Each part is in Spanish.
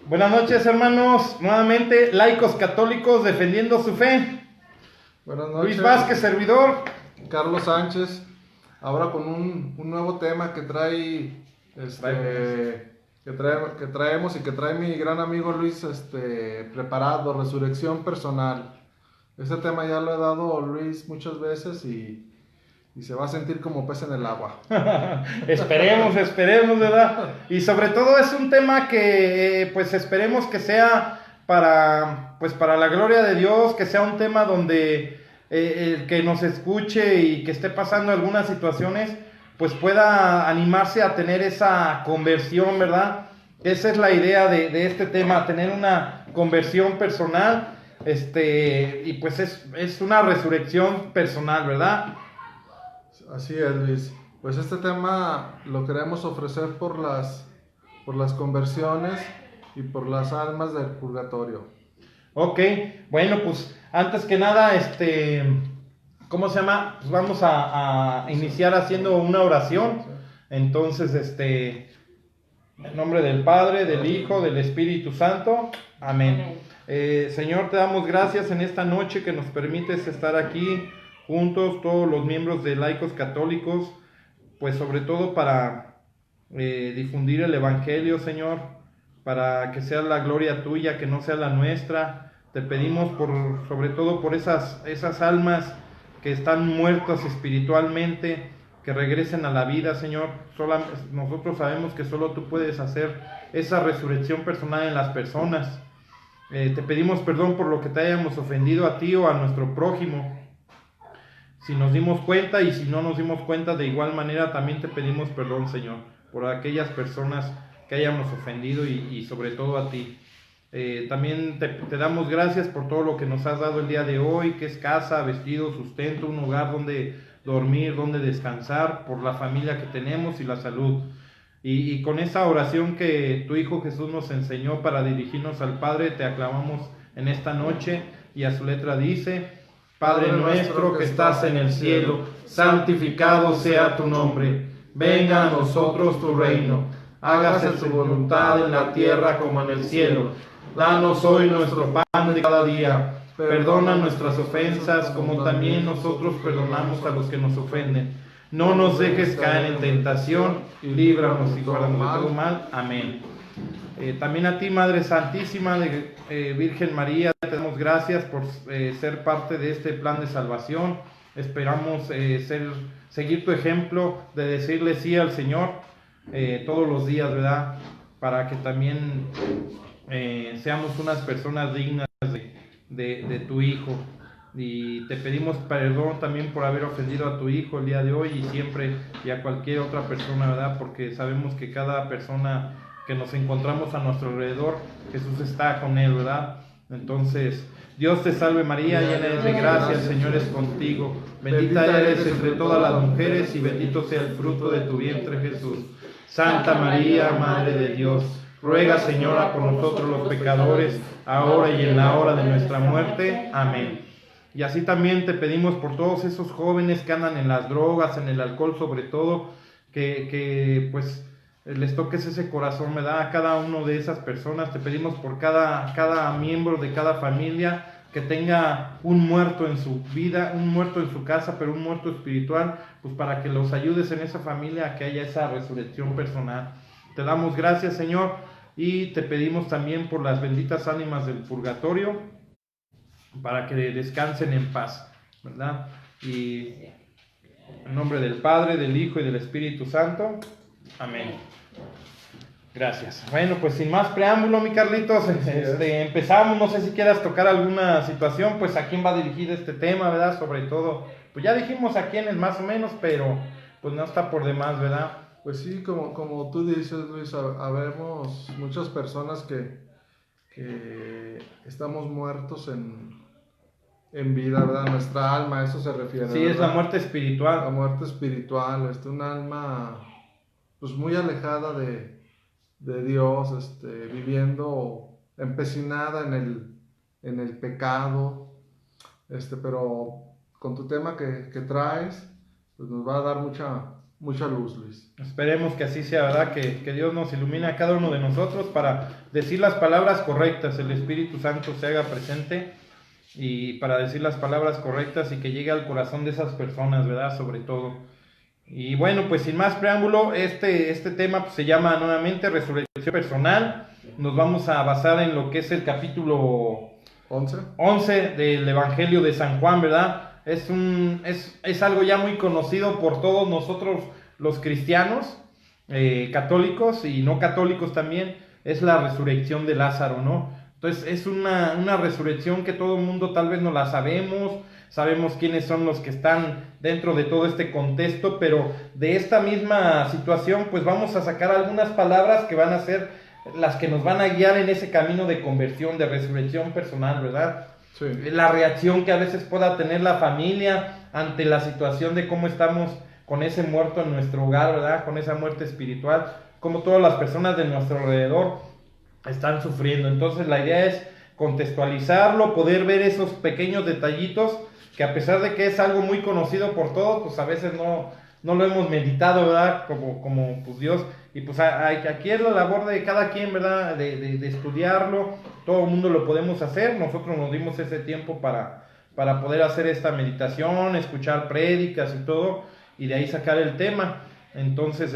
Buenas noches, hermanos. Nuevamente, laicos católicos defendiendo su fe. Buenas Luis noches, Vázquez, servidor. Carlos Sánchez, ahora con un nuevo tema que trae, que traemos y que trae mi gran amigo Luis, preparado, resurrección personal. Este tema ya lo he dado Luis muchas veces y se va a sentir como pez en el agua. Esperemos, ¿verdad? Y sobre todo es un tema que, pues esperemos que sea para la gloria de Dios, que sea un tema donde el que nos escuche y que esté pasando algunas situaciones, pues pueda animarse a tener esa conversión, ¿verdad? Esa es la idea de este tema, tener una conversión personal, y pues es una resurrección personal, ¿verdad? Así es, Luis. Pues este tema lo queremos ofrecer por las conversiones y por las almas del purgatorio. Ok, bueno, pues antes que nada, ¿cómo se llama? Pues vamos a iniciar haciendo una oración. Entonces, en nombre del Padre, del Hijo, del Espíritu Santo. Amén. Señor, te damos gracias en esta noche que nos permites estar aquí juntos, todos los miembros de Laicos Católicos, pues sobre todo para difundir el Evangelio, Señor, para que sea la gloria tuya, que no sea la nuestra. Te pedimos sobre todo por esas almas que están muertas espiritualmente, que regresen a la vida, Señor. Nosotros sabemos que solo tú puedes hacer esa resurrección personal en las personas. Te pedimos perdón por lo que te hayamos ofendido a ti o a nuestro prójimo. Si nos dimos cuenta y si no nos dimos cuenta, de igual manera también te pedimos perdón, Señor, por aquellas personas que hayamos ofendido y sobre todo a ti. También te damos gracias por todo lo que nos has dado el día de hoy, que es casa, vestido, sustento, un lugar donde dormir, donde descansar, por la familia que tenemos y la salud. Y con esa oración que tu Hijo Jesús nos enseñó para dirigirnos al Padre, te aclamamos en esta noche y a su letra dice: Padre nuestro que estás en el cielo, santificado sea tu nombre. Venga a nosotros tu reino. Hágase tu voluntad en la tierra como en el cielo. Danos hoy nuestro pan de cada día. Perdona nuestras ofensas como también nosotros perdonamos a los que nos ofenden. No nos dejes caer en tentación, líbranos y guárdanos de todo mal. Amén. También a ti, Madre Santísima, Virgen María, te damos gracias por ser parte de este plan de salvación. Esperamos seguir tu ejemplo de decirle sí al Señor todos los días, ¿verdad? Para que también seamos unas personas dignas de tu Hijo. Y te pedimos perdón también por haber ofendido a tu Hijo el día de hoy y siempre y a cualquier otra persona, ¿verdad? Porque sabemos que cada persona que nos encontramos a nuestro alrededor, Jesús está con él, ¿verdad? Entonces, Dios te salve María, llena eres de gracia, el Señor es contigo. Bendita eres entre todas las mujeres y bendito sea el fruto de tu vientre, Jesús. Santa María, Madre de Dios, ruega, Señora, por nosotros los pecadores, ahora y en la hora de nuestra muerte. Amén. Y así también te pedimos por todos esos jóvenes que andan en las drogas, en el alcohol sobre todo, que pues les toques ese corazón, ¿verdad? A cada uno de esas personas. Te pedimos por cada miembro de cada familia que tenga un muerto en su vida, un muerto en su casa, pero un muerto espiritual, pues para que los ayudes en esa familia a que haya esa resurrección personal. Te damos gracias, Señor, y te pedimos también por las benditas ánimas del purgatorio, para que descansen en paz, ¿verdad? Y en nombre del Padre, del Hijo y del Espíritu Santo. Amén. Gracias. Bueno, pues sin más preámbulo, mi Carlitos, empezamos. No sé si quieras tocar alguna situación, pues a quién va dirigido este tema, ¿verdad? Sobre todo, pues ya dijimos a quiénes más o menos, pero pues no está por demás, ¿verdad? Pues sí, como tú dices, Luis, habemos muchas personas que estamos muertos en vida, ¿verdad? Nuestra alma, a eso se refiere, Sí, es la ¿verdad? muerte espiritual. La muerte espiritual, un alma pues muy alejada de Dios, viviendo empecinada en el pecado, pero con tu tema que traes, pues nos va a dar mucha luz, Luis. Esperemos que así sea, ¿verdad? Que Dios nos ilumine a cada uno de nosotros para decir las palabras correctas, el Espíritu Santo se haga presente y para decir las palabras correctas y que llegue al corazón de esas personas, ¿verdad? Sobre todo. Y bueno, pues sin más preámbulo, este tema pues, se llama nuevamente Resurrección Personal. Nos vamos a basar en lo que es el capítulo 11 del Evangelio de San Juan, ¿verdad? Es algo ya muy conocido por todos nosotros los cristianos, católicos y no católicos también, es la resurrección de Lázaro, ¿no? Entonces es una resurrección que todo el mundo tal vez no la sabemos quiénes son los que están dentro de todo este contexto, pero de esta misma situación pues vamos a sacar algunas palabras que van a ser las que nos van a guiar en ese camino de conversión, de resurrección personal, ¿verdad? Sí. La reacción que a veces pueda tener la familia ante la situación de cómo estamos con ese muerto en nuestro hogar, ¿verdad? Con esa muerte espiritual, como todas las personas de nuestro alrededor están sufriendo. Entonces la idea es contextualizarlo, poder ver esos pequeños detallitos que a pesar de que es algo muy conocido por todos, pues a veces no lo hemos meditado, ¿verdad? Como pues Dios, y pues aquí es la labor de cada quien, ¿verdad? De estudiarlo, todo el mundo lo podemos hacer, nosotros nos dimos ese tiempo para poder hacer esta meditación, escuchar prédicas y todo, y de ahí sacar el tema. Entonces,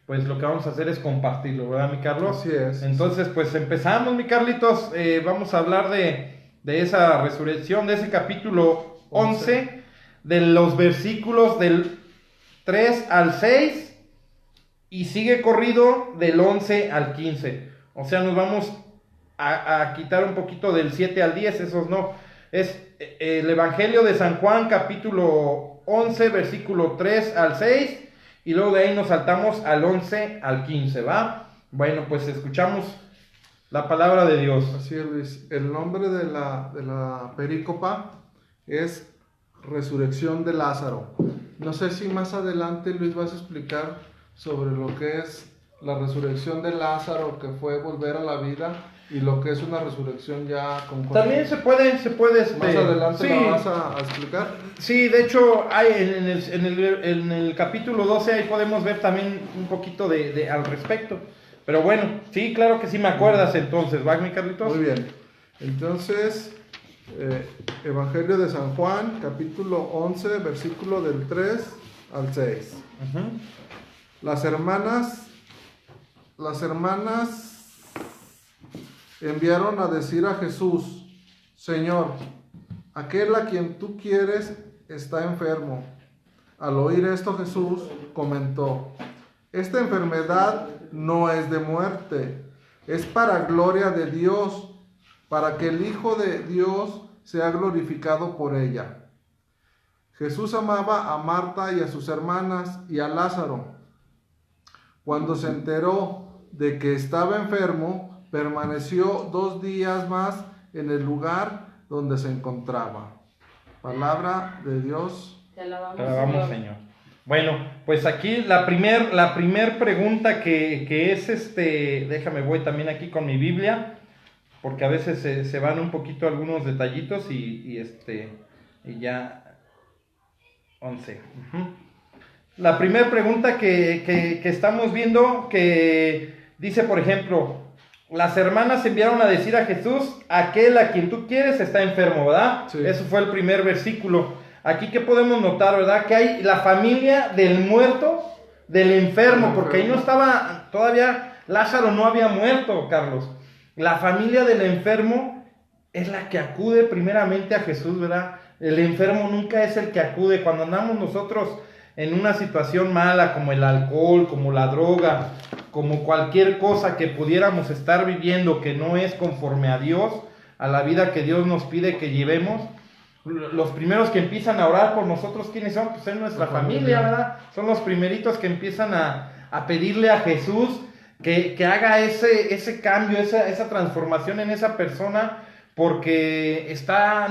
pues lo que vamos a hacer es compartirlo, ¿verdad, mi Carlos? Así es. Entonces, pues empezamos, mi Carlitos, vamos a hablar de esa resurrección, de ese capítulo 11, de los versículos del 3 al 6, y sigue corrido del 11 al 15. O sea, nos vamos a quitar un poquito del 7 al 10, esos no. Es el Evangelio de San Juan, capítulo 11, versículo 3 al 6, y luego de ahí nos saltamos al 11 al 15, ¿va? Bueno, pues escuchamos la palabra de Dios. Así es, Luis. El nombre de la perícopa es Resurrección de Lázaro. No sé si más adelante, Luis, vas a explicar sobre lo que es la resurrección de Lázaro, que fue volver a la vida, y lo que es una resurrección ya con... También se puede más adelante sí. la vas a explicar. Sí, de hecho hay en el capítulo 12 ahí podemos ver también un poquito de al respecto. Pero bueno, sí, claro que sí me acuerdas entonces, ¿va, mi Carlitos? Muy bien. Entonces, Evangelio de San Juan, capítulo 11, versículo del 3 al 6. Uh-huh. Las hermanas enviaron a decir a Jesús: Señor, aquel a quien tú quieres está enfermo. Al oír esto, Jesús comentó: esta enfermedad no es de muerte, es para gloria de Dios, para que el Hijo de Dios sea glorificado por ella. Jesús amaba a Marta y a sus hermanas y a Lázaro. Cuando se enteró de que estaba enfermo, permaneció 2 días más en el lugar donde se encontraba. Palabra de Dios. Te alabamos, Señor. Bueno, pues aquí la primer pregunta que es déjame, voy también aquí con mi Biblia, porque a veces se van un poquito algunos detallitos y ya 11. Uh-huh. La primera pregunta que estamos viendo, que dice, por ejemplo, las hermanas enviaron a decir a Jesús: aquel a quien tú quieres está enfermo, ¿verdad? Sí. Eso fue el primer versículo. Aquí, ¿qué podemos notar, verdad? Que hay la familia del muerto, del enfermo, porque ahí no estaba, todavía Lázaro no había muerto, Carlos. La familia del enfermo es la que acude primeramente a Jesús, ¿verdad? El enfermo nunca es el que acude. Cuando andamos nosotros en una situación mala, como el alcohol, como la droga, como cualquier cosa que pudiéramos estar viviendo que no es conforme a Dios, a la vida que Dios nos pide que llevemos, los primeros que empiezan a orar por nosotros, ¿quiénes son? Pues es nuestra familia, ¿verdad? Son los primeritos que empiezan a pedirle a Jesús que haga ese cambio, esa transformación en esa persona, porque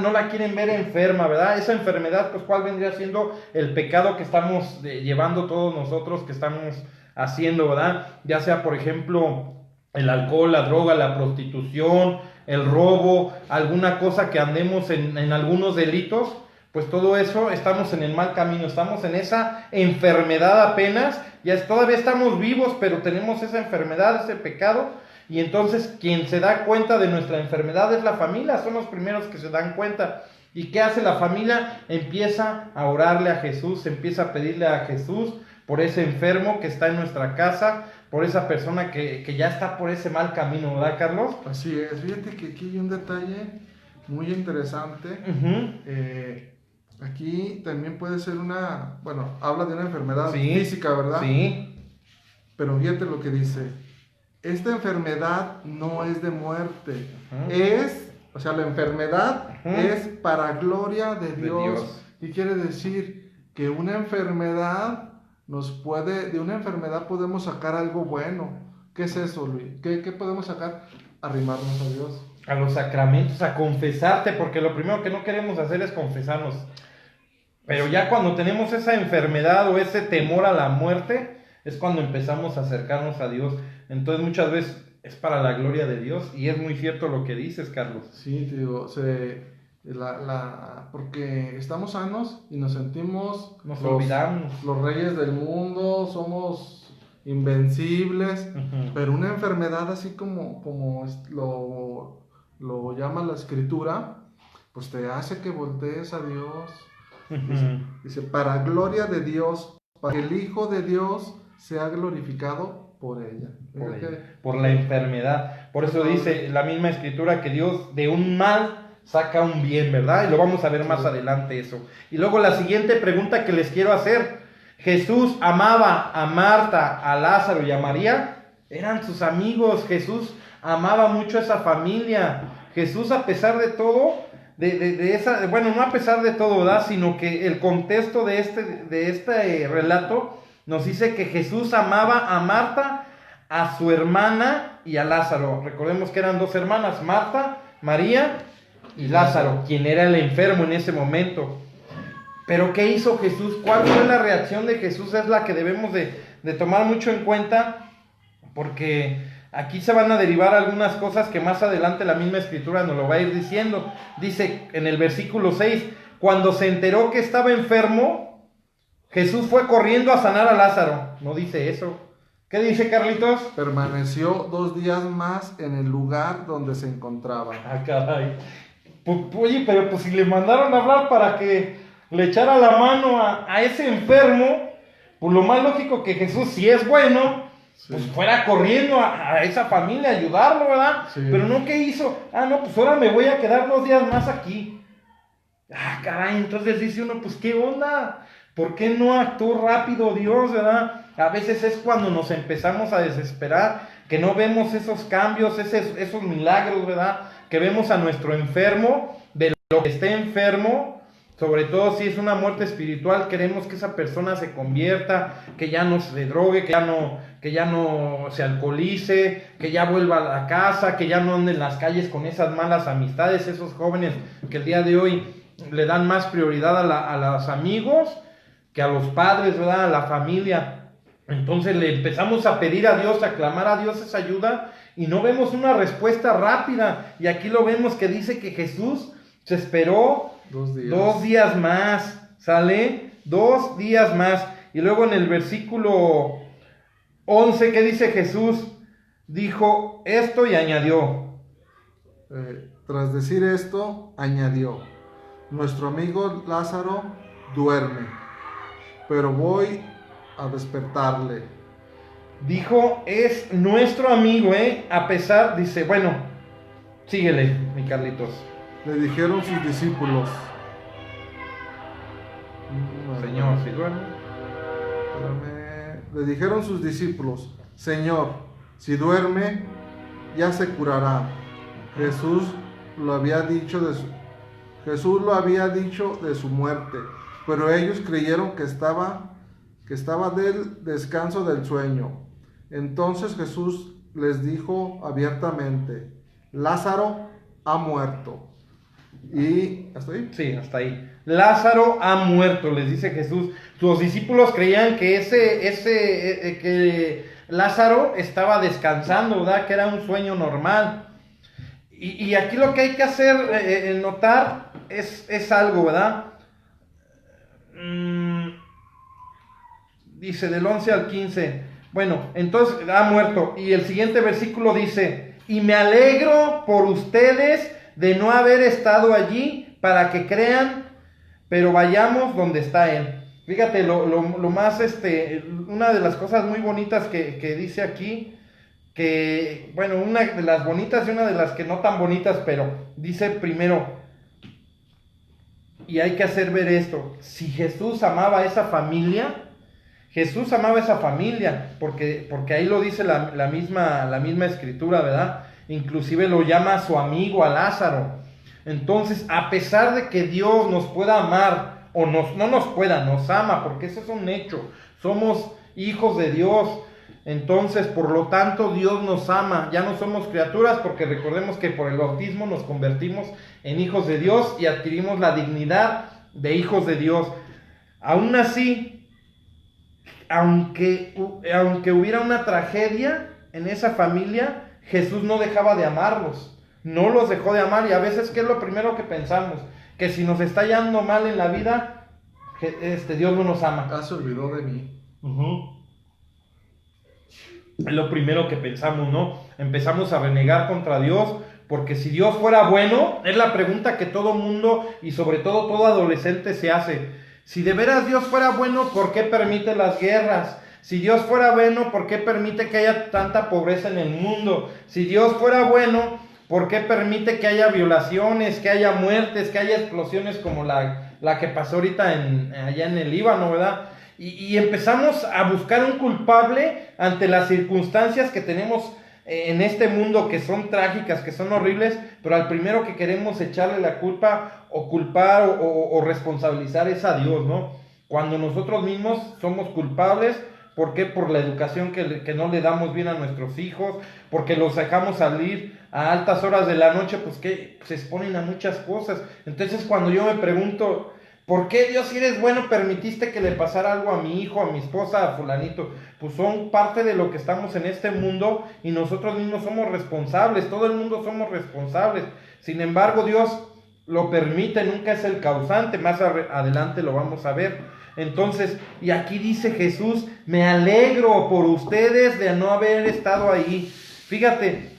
no la quieren ver enferma, ¿verdad? Esa enfermedad, pues, ¿cuál vendría siendo el pecado que estamos llevando todos nosotros, que estamos haciendo, ¿verdad? Ya sea, por ejemplo, el alcohol, la droga, la prostitución, el robo, alguna cosa que andemos en algunos delitos, pues todo eso estamos en el mal camino, estamos en esa enfermedad apenas, todavía estamos vivos, pero tenemos esa enfermedad, ese pecado, y entonces quien se da cuenta de nuestra enfermedad es la familia, son los primeros que se dan cuenta. ¿Y qué hace la familia? Empieza a orarle a Jesús, empieza a pedirle a Jesús por ese enfermo que está en nuestra casa, por esa persona que ya está por ese mal camino, ¿verdad, Carlos? Así es, fíjate que aquí hay un detalle muy interesante. Aquí también puede ser habla de una enfermedad física, ¿verdad? Sí. Pero fíjate lo que dice, esta enfermedad no es de muerte, la enfermedad es para gloria de Dios. Y quiere decir que una enfermedad de una enfermedad podemos sacar algo bueno. ¿Qué es eso, Luis? ¿Qué podemos sacar? Arrimarnos a Dios. A los sacramentos, a confesarte, porque lo primero que no queremos hacer es confesarnos. Pero ya cuando tenemos esa enfermedad o ese temor a la muerte, es cuando empezamos a acercarnos a Dios. Entonces muchas veces es para la gloria de Dios, y es muy cierto lo que dices, Carlos. Sí, te digo, porque estamos sanos y nos sentimos olvidamos. Los reyes del mundo, somos invencibles, pero una enfermedad así como lo llama la Escritura, pues te hace que voltees a Dios. Dice, para gloria de Dios, para que el Hijo de Dios sea glorificado por ella. Por la enfermedad. Por eso dice la misma Escritura que Dios de un mal saca un bien, ¿verdad? Y lo vamos a ver más adelante eso. Y luego la siguiente pregunta que les quiero hacer: Jesús amaba a Marta, a Lázaro y a María. Eran sus amigos. Jesús amaba mucho a esa familia. Jesús, a pesar de todo, no a pesar de todo, ¿verdad? Sino que el contexto de este relato nos dice que Jesús amaba a Marta, a su hermana y a Lázaro. Recordemos que eran dos hermanas, Marta, María y Lázaro, quien era el enfermo en ese momento. Pero ¿qué hizo Jesús? ¿Cuál fue la reacción de Jesús? Es la que debemos de tomar mucho en cuenta, porque aquí se van a derivar algunas cosas que más adelante la misma Escritura nos lo va a ir diciendo. Dice en el versículo 6, cuando se enteró que estaba enfermo, Jesús fue corriendo a sanar a Lázaro. No dice eso. ¿Qué dice, Carlitos? Permaneció 2 días más en el lugar donde se encontraba. Ah, caray. Oye, pero pues si le mandaron a hablar para que le echara la mano a ese enfermo, pues lo más lógico que Jesús, si es bueno, pues fuera corriendo a esa familia a ayudarlo, ¿verdad? Sí. Pero no, ¿qué hizo? Pues ahora me voy a quedar 2 días más aquí. Caray, entonces dice uno, pues ¿qué onda? ¿Por qué no actuó rápido Dios, verdad? A veces es cuando nos empezamos a desesperar, que no vemos esos cambios, esos milagros, ¿verdad? Que vemos a nuestro enfermo, de lo que esté enfermo, sobre todo si es una muerte espiritual, queremos que esa persona se convierta, que ya no se drogue, que ya no se alcoholice, que ya vuelva a la casa, que ya no ande en las calles con esas malas amistades, esos jóvenes que el día de hoy le dan más prioridad a los amigos que a los padres, ¿verdad? A la familia. Entonces le empezamos a pedir a Dios, a clamar a Dios esa ayuda, y no vemos una respuesta rápida. Y aquí lo vemos que dice que Jesús se esperó 2 días. 2 días más, ¿sale? 2 días más. Y luego en el versículo 11, ¿qué dice Jesús? Dijo esto y añadió. Tras decir esto, añadió, nuestro amigo Lázaro duerme, pero voy a despertarle. Dijo, es nuestro amigo, a pesar, dice, bueno, síguele, mi Carlitos. Le dijeron sus discípulos. Señor, si duerme. Le dijeron sus discípulos, Señor, si duerme, ya se curará. Jesús lo había dicho de su muerte, pero ellos creyeron que estaba del descanso del sueño. Entonces Jesús les dijo abiertamente, Lázaro ha muerto. ¿Y hasta ahí? Sí, hasta ahí. Lázaro ha muerto, les dice Jesús. Sus discípulos creían que que Lázaro estaba descansando, ¿verdad? Que era un sueño normal. Y aquí lo que hay que hacer, notar, es algo, ¿verdad? Dice del 11 al 15. Bueno, entonces ha muerto. Y el siguiente versículo dice: y me alegro por ustedes de no haber estado allí para que crean, pero vayamos donde está Él. Fíjate, lo más, una de las cosas muy bonitas que dice aquí, que, bueno, una de las bonitas y una de las que no tan bonitas, pero dice primero, y hay que hacer ver esto, si Jesús amaba a esa familia, porque ahí lo dice la misma escritura, ¿verdad? Inclusive lo llama a su amigo, a Lázaro. Entonces, a pesar de que Dios nos pueda amar, no nos pueda, nos ama, porque eso es un hecho, somos hijos de Dios. Entonces, por lo tanto, Dios nos ama, ya no somos criaturas, porque recordemos que por el bautismo nos convertimos en hijos de Dios y adquirimos la dignidad de hijos de Dios. Aún así, aunque hubiera una tragedia en esa familia, Jesús no dejaba de amarlos, no los dejó de amar. Y a veces, ¿qué es lo primero que pensamos? Que si nos está yendo mal en la vida, Dios no nos ama. Se olvidó de mí. Es lo primero que pensamos, ¿no? Empezamos a renegar contra Dios, porque si Dios fuera bueno, es la pregunta que todo mundo y sobre todo adolescente se hace. Si de veras Dios fuera bueno, ¿por qué permite las guerras? Si Dios fuera bueno, ¿por qué permite que haya tanta pobreza en el mundo? Si Dios fuera bueno, ¿por qué permite que haya violaciones, que haya muertes, que haya explosiones como la que pasó ahorita allá en el Líbano, ¿verdad? Y empezamos a buscar un culpable ante las circunstancias que tenemos en este mundo, que son trágicas, que son horribles, pero al primero que queremos echarle la culpa o culpar o responsabilizar es a Dios, ¿no? Cuando nosotros mismos somos culpables. ¿Por qué? Por la educación que no le damos bien a nuestros hijos, porque los dejamos salir a altas horas de la noche, pues que se exponen a muchas cosas. Entonces, cuando yo me pregunto, ¿por qué Dios, si eres bueno, permitiste que le pasara algo a mi hijo, a mi esposa, a fulanito? Pues son parte de lo que estamos en este mundo y nosotros mismos somos responsables, todo el mundo somos responsables. Sin embargo, Dios lo permite, nunca es el causante, más adelante lo vamos a ver. Entonces, y aquí dice Jesús, me alegro por ustedes de no haber estado ahí. Fíjate,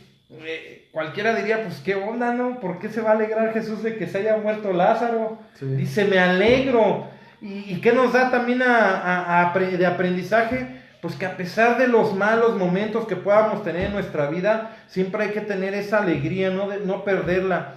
cualquiera diría, pues qué onda, ¿no? ¿Por qué se va a alegrar Jesús de que se haya muerto Lázaro? Sí. Dice, me alegro. ¿Y qué nos da también de aprendizaje? Pues que a pesar de los malos momentos que podamos tener en nuestra vida, siempre hay que tener esa alegría, no perderla.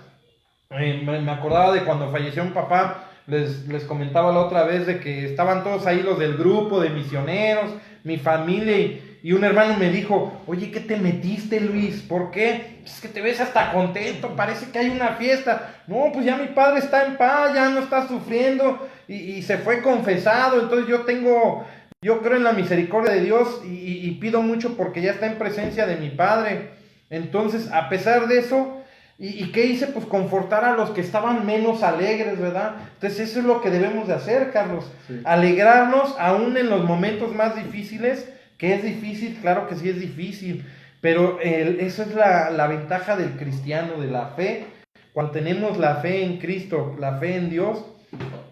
Me acordaba de cuando falleció un papá. Les comentaba la otra vez de que estaban todos ahí los del grupo de misioneros, mi familia, y un hermano me dijo, oye, ¿qué te metiste, Luis? ¿Por qué? Es que te ves hasta contento, parece que hay una fiesta. No, pues ya mi padre está en paz, ya no está sufriendo, y se fue confesado. Entonces yo creo en la misericordia de Dios y pido mucho porque ya está en presencia de mi padre. Entonces, a pesar de eso, ¿y qué hice? Pues confortar a los que estaban menos alegres, ¿verdad? Entonces eso es lo que debemos de hacer, Carlos. Sí. Alegrarnos aún en los momentos más difíciles, que es difícil, claro que sí es difícil, pero eso es la ventaja del cristiano, de la fe. Cuando tenemos la fe en Cristo, la fe en Dios,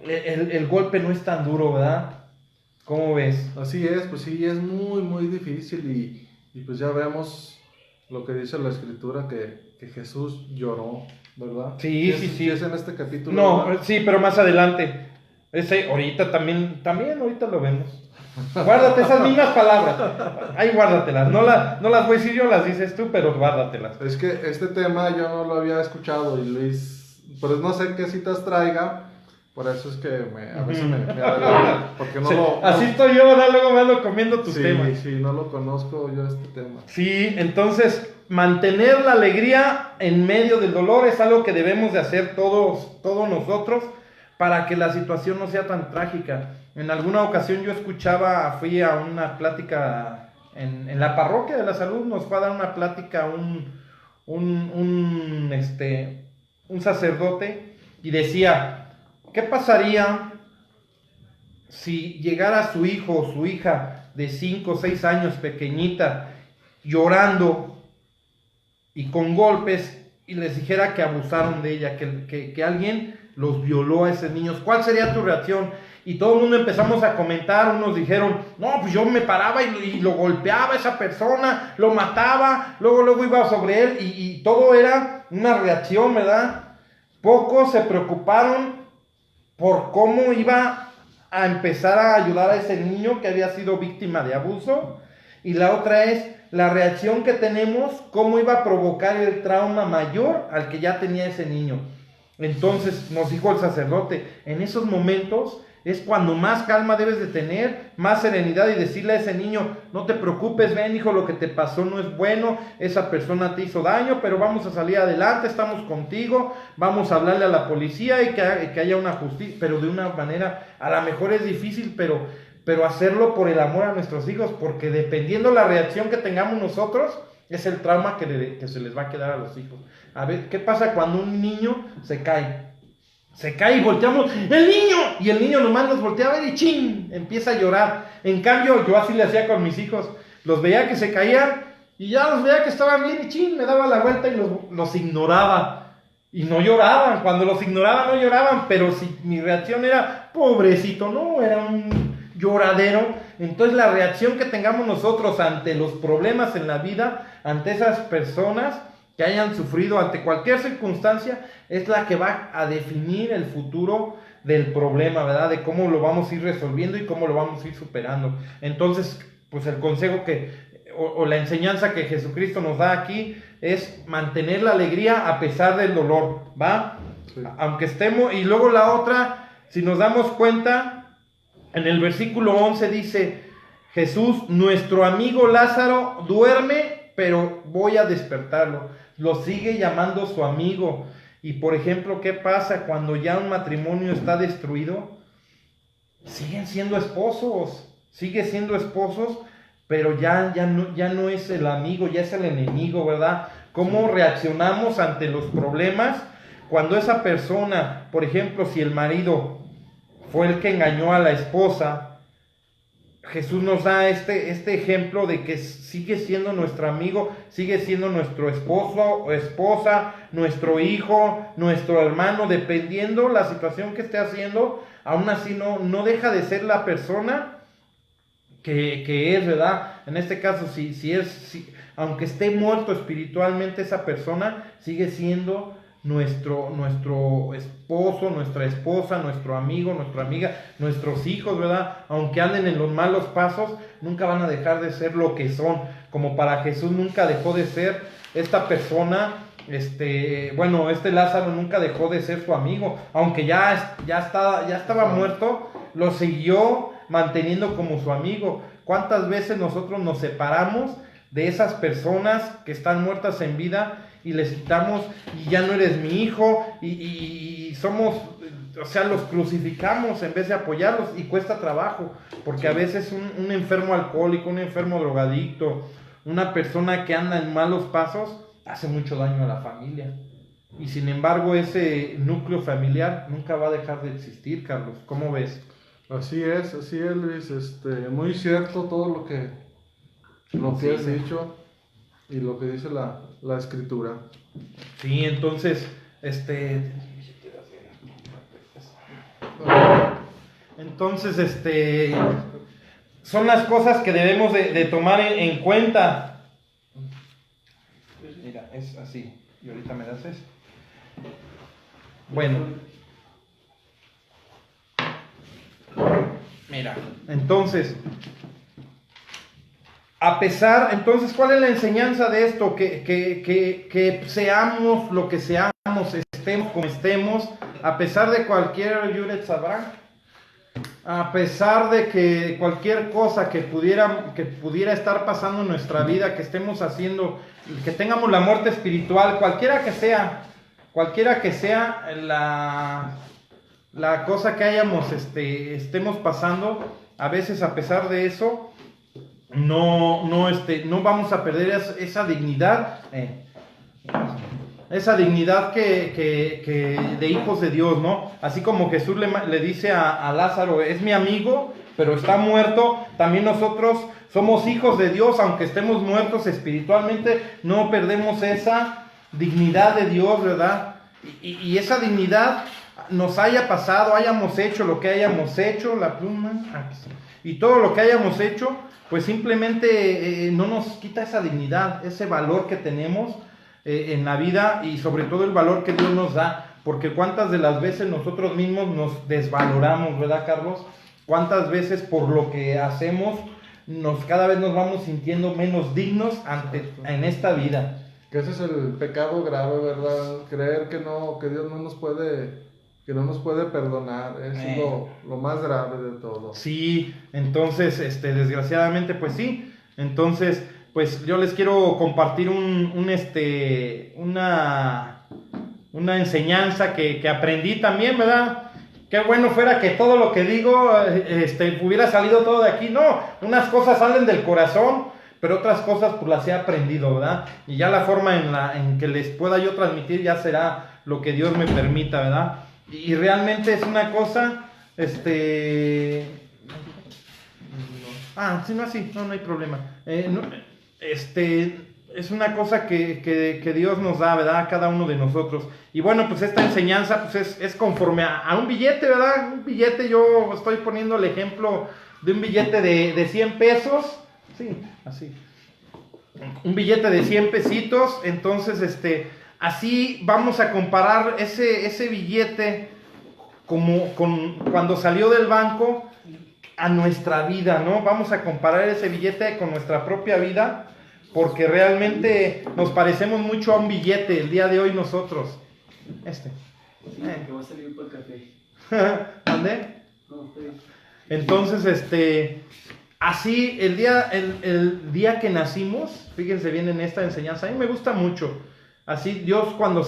el golpe no es tan duro, ¿verdad? ¿Cómo ves? Así es, pues sí, es muy, muy difícil y pues ya vemos lo que dice la Escritura, que Jesús lloró, ¿verdad? Sí. Es en este capítulo. No, ¿verdad? Sí, pero más adelante. Ahorita también ahorita lo vemos. Guárdate esas mismas palabras. Ahí guárdatelas. No las voy a decir yo, las dices tú, pero guárdatelas. Es que este tema yo no lo había escuchado y Luis, pues no sé qué citas traiga. Por eso es que a veces me adelanto, porque así estoy yo, ¿verdad? Luego me ando comiendo tus temas. Sí, no lo conozco yo este tema. Sí, entonces, mantener la alegría en medio del dolor es algo que debemos de hacer todos nosotros para que la situación no sea tan trágica. En alguna ocasión yo fui a una plática en la parroquia de la salud, nos fue a dar una plática un sacerdote y decía, ¿qué pasaría si llegara su hijo o su hija de 5 o 6 años, pequeñita, llorando y con golpes, y les dijera que abusaron de ella, que alguien los violó a esos niños? ¿Cuál sería tu reacción? y todo el mundo empezamos a comentar. Unos dijeron, no, pues yo me paraba y lo golpeaba a esa persona, lo mataba, luego iba sobre él, y todo era una reacción, ¿verdad? Pocos se preocuparon por cómo iba a empezar a ayudar a ese niño que había sido víctima de abuso, y la otra es la reacción que tenemos, cómo iba a provocar el trauma mayor al que ya tenía ese niño. Entonces nos dijo el sacerdote, en esos momentos es cuando más calma debes de tener, más serenidad, y decirle a ese niño, no te preocupes, ven hijo, lo que te pasó no es bueno, esa persona te hizo daño, pero vamos a salir adelante, estamos contigo, vamos a hablarle a la policía y que haya una justicia, pero de una manera, a lo mejor es difícil, pero hacerlo por el amor a nuestros hijos, porque dependiendo la reacción que tengamos nosotros, es el trauma que se les va a quedar a los hijos. A ver, ¿qué pasa cuando un niño se cae? Se cae y volteamos, ¡el niño! Y el niño nomás nos voltea a ver y ¡chin! Empieza a llorar. En cambio, yo así le hacía con mis hijos. Los veía que se caían y ya los veía que estaban bien y ¡chin! Me daba la vuelta y los ignoraba. Y no lloraban. Cuando los ignoraba no lloraban, pero si mi reacción era, pobrecito, no, era un lloradero. Entonces la reacción que tengamos nosotros ante los problemas en la vida, ante esas personas que hayan sufrido, ante cualquier circunstancia, es la que va a definir el futuro del problema, ¿verdad? De cómo lo vamos a ir resolviendo y cómo lo vamos a ir superando. Entonces, pues el consejo o la enseñanza que Jesucristo nos da aquí es mantener la alegría a pesar del dolor, ¿va? Sí. Aunque estemos, y luego la otra, si nos damos cuenta, en el versículo 11 dice, Jesús, nuestro amigo Lázaro duerme, pero voy a despertarlo. Lo sigue llamando su amigo. Y por ejemplo, ¿qué pasa cuando ya un matrimonio está destruido? Siguen siendo esposos, pero ya no es el amigo, ya es el enemigo, ¿verdad? ¿Cómo reaccionamos ante los problemas cuando esa persona, por ejemplo, si el marido fue el que engañó a la esposa? Jesús nos da este ejemplo de que sigue siendo nuestro amigo, sigue siendo nuestro esposo o esposa, nuestro hijo, nuestro hermano, dependiendo la situación que esté haciendo, aún así no deja de ser la persona que es, ¿verdad? En este caso, aunque esté muerto espiritualmente esa persona, sigue siendo nuestro esposo, nuestra esposa, nuestro amigo, nuestra amiga, nuestros hijos, ¿verdad? Aunque anden en los malos pasos, nunca van a dejar de ser lo que son. Como para Jesús nunca dejó de ser esta persona, este Lázaro nunca dejó de ser su amigo. Aunque ya estaba muerto, lo siguió manteniendo como su amigo. ¿Cuántas veces nosotros nos separamos de esas personas que están muertas en vida y les quitamos, y ya no eres mi hijo, y somos, o sea, los crucificamos en vez de apoyarlos, y cuesta trabajo, porque a veces un enfermo alcohólico, un enfermo drogadicto, una persona que anda en malos pasos, hace mucho daño a la familia, y sin embargo ese núcleo familiar nunca va a dejar de existir, Carlos. ¿Cómo ves? Así es, Luis, muy cierto todo lo que has dicho y lo que dice la escritura. Sí, entonces, son las cosas que debemos de tomar en cuenta. Mira, es así, y ahorita me das eso. Bueno, mira, entonces, ¿cuál es la enseñanza de esto? Que seamos lo que seamos, estemos como estemos, a pesar de cualquier Yuret Sabrán, a pesar de que cualquier cosa que pudiera estar pasando en nuestra vida, que estemos haciendo, que tengamos la muerte espiritual, cualquiera que sea la cosa que estemos pasando, a veces a pesar de eso, no vamos a perder esa dignidad, que de hijos de Dios, ¿no? Así como Jesús le dice a Lázaro, es mi amigo, pero está muerto, también nosotros somos hijos de Dios, aunque estemos muertos espiritualmente, no perdemos esa dignidad de Dios, ¿verdad? Y esa dignidad nos haya pasado, hayamos hecho lo que hayamos hecho, la pluma, aquí sí, y todo lo que hayamos hecho, pues simplemente no nos quita esa dignidad, ese valor que tenemos en la vida y sobre todo el valor que Dios nos da, porque cuántas de las veces nosotros mismos nos desvaloramos, ¿verdad, Carlos? Cuántas veces por lo que hacemos cada vez nos vamos sintiendo menos dignos en esta vida. Que ese es el pecado grave, ¿verdad? Creer que Dios no nos puede perdonar, eso es lo más grave de todo. Sí, entonces, desgraciadamente, pues sí. Entonces, pues yo les quiero compartir una enseñanza que aprendí también, ¿verdad? Qué bueno fuera que todo lo que digo, hubiera salido todo de aquí. No, unas cosas salen del corazón, pero otras cosas pues las he aprendido, ¿verdad? Y ya la forma en que les pueda yo transmitir ya será lo que Dios me permita, ¿verdad? Y realmente es una cosa, si no así, no hay problema. Es una cosa que Dios nos da, ¿verdad? A cada uno de nosotros. Y bueno, pues esta enseñanza pues es conforme a un billete, ¿verdad? Un billete, yo estoy poniendo el ejemplo de un billete de 100 pesos. Sí, así. Un billete de 100 pesitos. Entonces, así vamos a comparar ese billete como cuando salió del banco a nuestra vida, ¿no? Vamos a comparar ese billete con nuestra propia vida, porque realmente nos parecemos mucho a un billete el día de hoy nosotros. Que va a salir para el café. ¿Dónde? No, estoy... Entonces, así el día que nacimos, fíjense bien en esta enseñanza, a mí me gusta mucho. Así Dios cuando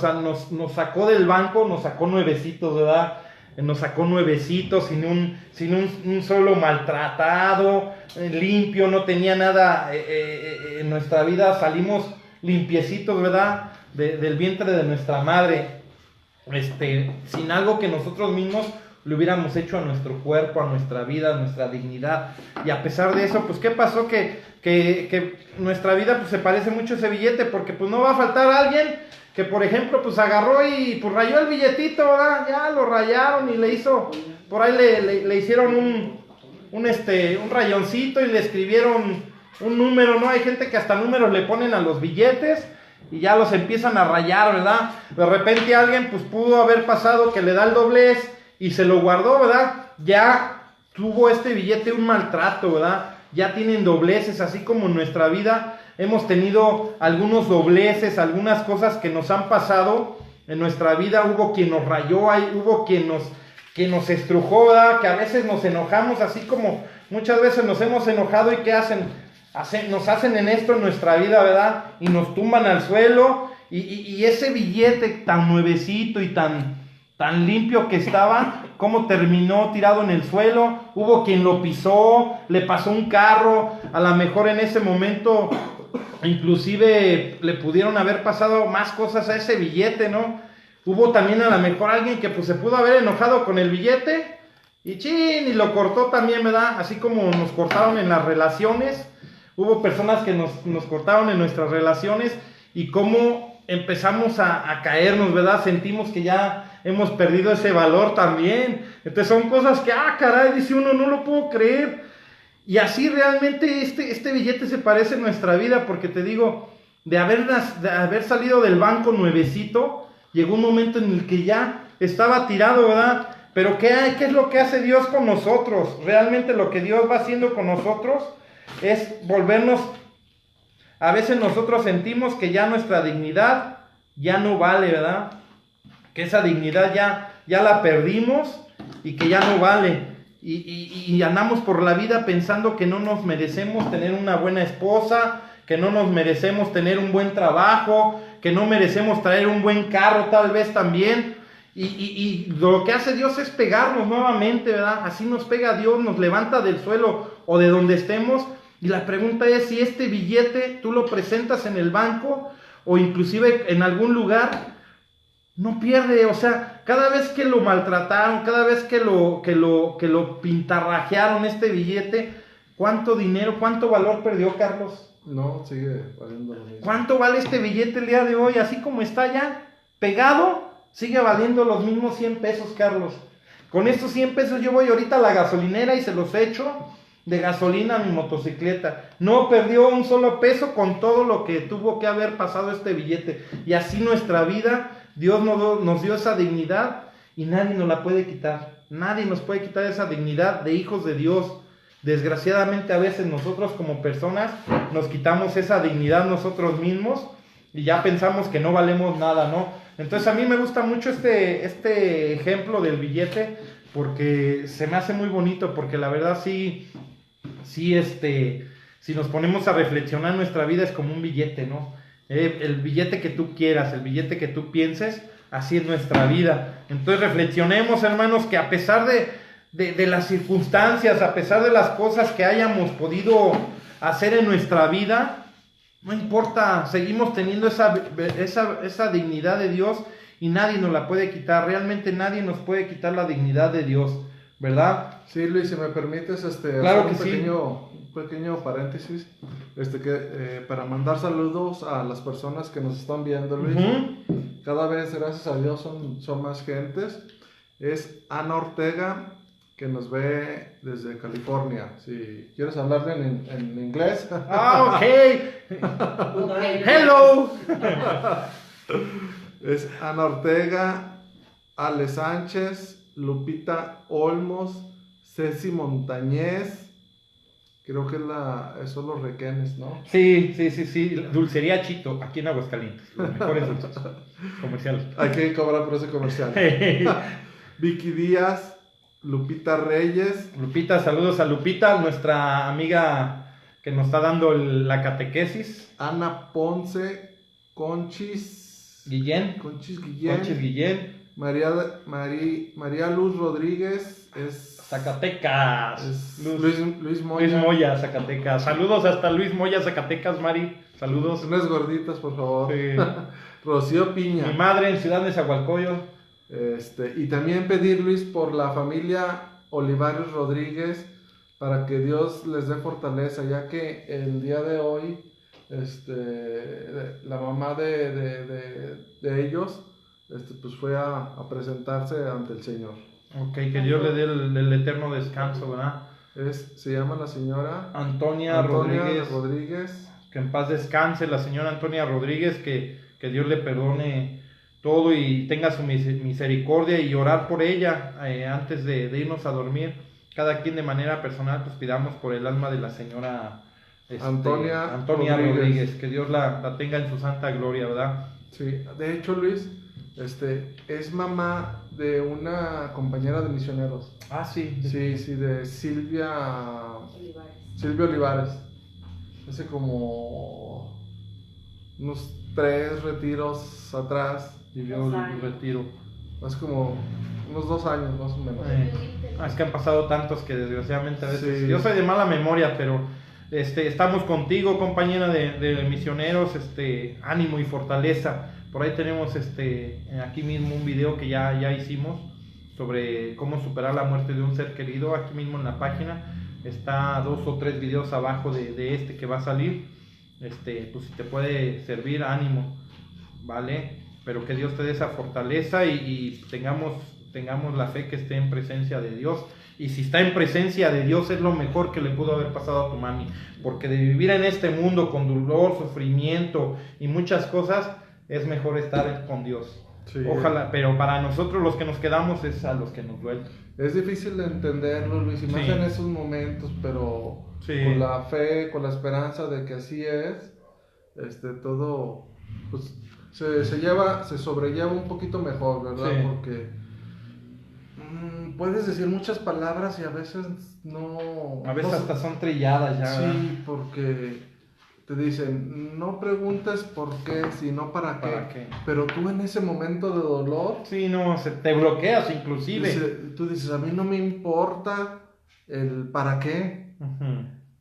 nos sacó del banco, nos sacó nuevecitos, ¿verdad? Nos sacó nuevecitos, sin un solo maltratado, limpio, no tenía nada en nuestra vida, salimos limpiecitos, ¿verdad? Del vientre de nuestra madre, sin algo que nosotros mismos le hubiéramos hecho a nuestro cuerpo, a nuestra vida, a nuestra dignidad. Y a pesar de eso, pues ¿qué pasó? Que nuestra vida pues se parece mucho a ese billete, porque pues no va a faltar alguien que por ejemplo pues agarró y pues rayó el billetito, ¿verdad? Ya lo rayaron y le hizo, por ahí le hicieron un rayoncito y le escribieron un número, ¿no? Hay gente que hasta números le ponen a los billetes y ya los empiezan a rayar, ¿verdad? De repente alguien pues pudo haber pasado que le da el doblez y se lo guardó, ¿verdad? Ya tuvo este billete un maltrato, ¿verdad? Ya tienen dobleces, así como en nuestra vida hemos tenido algunos dobleces, algunas cosas que nos han pasado en nuestra vida. Hubo quien nos rayó, hubo quien nos estrujó, ¿verdad? Que a veces nos enojamos, así como muchas veces nos hemos enojado y ¿qué hacen? Nos hacen en esto en nuestra vida, ¿verdad? Y nos tumban al suelo y ese billete tan nuevecito y tan limpio que estaba, cómo terminó tirado en el suelo. Hubo quien lo pisó, le pasó un carro, a lo mejor en ese momento inclusive le pudieron haber pasado más cosas a ese billete, ¿no? Hubo también a lo mejor alguien que pues se pudo haber enojado con el billete y lo cortó también, ¿verdad? Así como nos cortaron en las relaciones, hubo personas que nos cortaron en nuestras relaciones y cómo empezamos a caernos, ¿verdad? Sentimos que ya hemos perdido ese valor también. Entonces son cosas que, caray, dice uno, no lo puedo creer. Y así realmente este billete se parece en nuestra vida, porque te digo, de haber salido del banco nuevecito, llegó un momento en el que ya estaba tirado, ¿verdad? Pero ¿qué es lo que hace Dios con nosotros? Realmente lo que Dios va haciendo con nosotros es volvernos. A veces nosotros sentimos que ya nuestra dignidad ya no vale, ¿verdad? Que esa dignidad ya la perdimos y que ya no vale. Y andamos por la vida pensando que no nos merecemos tener una buena esposa, que no nos merecemos tener un buen trabajo, que no merecemos traer un buen carro tal vez también. Y lo que hace Dios es pegarnos nuevamente, ¿verdad? Así nos pega Dios, nos levanta del suelo o de donde estemos. Y la pregunta es si este billete tú lo presentas en el banco o inclusive en algún lugar, no pierde. O sea, cada vez que lo maltrataron, cada vez que lo pintarrajearon este billete, ¿cuánto dinero, cuánto valor perdió, Carlos? No, sigue valiendo lo mismo. ¿Cuánto vale este billete el día de hoy? Así como está ya, pegado, sigue valiendo los mismos 100 pesos, Carlos. Con estos 100 pesos yo voy ahorita a la gasolinera y se los echo de gasolina a mi motocicleta. No perdió un solo peso con todo lo que tuvo que haber pasado este billete. Y así nuestra vida, Dios nos dio esa dignidad y nadie nos la puede quitar. Nadie nos puede quitar esa dignidad de hijos de Dios. Desgraciadamente a veces nosotros como personas nos quitamos esa dignidad nosotros mismos y ya pensamos que no valemos nada, ¿no? Entonces a mí me gusta mucho este ejemplo del billete porque se me hace muy bonito, porque la verdad sí, si nos ponemos a reflexionar, nuestra vida es como un billete, ¿no? El billete que tú quieras, el billete que tú pienses, así es nuestra vida. Entonces reflexionemos, hermanos, que a pesar de las circunstancias, a pesar de las cosas que hayamos podido hacer en nuestra vida, no importa, seguimos teniendo esa dignidad de Dios y nadie nos la puede quitar. Realmente nadie nos puede quitar la dignidad de Dios, ¿verdad? Sí, Luis, si me permites Claro hacer que un pequeño paréntesis, para mandar saludos a las personas que nos están viendo, Luis. Uh-huh. Cada vez, gracias a Dios, son más gentes. Es Ana Ortega, que nos ve desde California. Si quieres hablarle en inglés. Ah, ok. Hello. Es Ana Ortega, Ale Sánchez, Lupita Olmos, Ceci Montañez. Creo que son los requenes, ¿no? Sí. Dulcería Chito, aquí en Aguascalientes. Los mejores dulces comerciales. Hay que cobrar por ese comercial. Vicky Díaz, Lupita Reyes. Lupita, saludos a Lupita, nuestra amiga que nos está dando la catequesis. Ana Ponce, Conchis Guillén. María Luz Rodríguez es Zacatecas. Luis Moya. Luis Moya, Zacatecas. Saludos hasta Luis Moya, Zacatecas, Mari. Saludos. Unas gorditas, por favor. Sí. Rocío Piña. Mi madre en Ciudad de Zagualcoyo. Y también pedir, Luis, por la familia Olivares Rodríguez, para que Dios les dé fortaleza, ya que el día de hoy la mamá de ellos pues fue a presentarse ante el Señor. Ok, que Dios le dé el eterno descanso, ¿verdad? Se llama la señora Antonia Rodríguez. Que en paz descanse la señora Antonia Rodríguez, que Dios le perdone todo y tenga su misericordia, y orar por ella antes de irnos a dormir. Cada quien de manera personal pues pidamos por el alma de la señora Antonia Rodríguez, que Dios la tenga en su santa gloria, ¿verdad? Sí, de hecho, Luis, es mamá de una compañera de misioneros. Ah, sí. Sí, de Silvia Olivares. Hace como unos 3 retiros atrás. Vivió un retiro. Hace como unos 2 años más o menos. Es que han pasado tantos que desgraciadamente a veces... Sí. Yo soy de mala memoria, pero estamos contigo, compañera de misioneros. Ánimo y fortaleza. Por ahí tenemos aquí mismo un video que ya hicimos sobre cómo superar la muerte de un ser querido. Aquí mismo en la página está 2 o 3 videos abajo de que va a salir. Pues si te puede servir, ánimo, ¿vale? Pero que Dios te dé esa fortaleza y tengamos la fe que esté en presencia de Dios. Y si está en presencia de Dios, es lo mejor que le pudo haber pasado a tu mami. Porque de vivir en este mundo con dolor, sufrimiento y muchas cosas, es mejor estar con Dios. Sí. Ojalá, pero para nosotros los que nos quedamos es a los que nos duele. Es difícil de entenderlo, Luis, y más en esos momentos, pero con la fe, con la esperanza de que así es, todo pues se sobrelleva un poquito mejor, ¿verdad? Sí. Porque puedes decir muchas palabras y a veces no... A veces hasta son trilladas ya. Sí, ¿verdad? Porque te dicen, no preguntes por qué, sino para qué. Pero tú en ese momento de dolor... Sí, no, te bloqueas inclusive. Tú dices, a mí no me importa el para qué,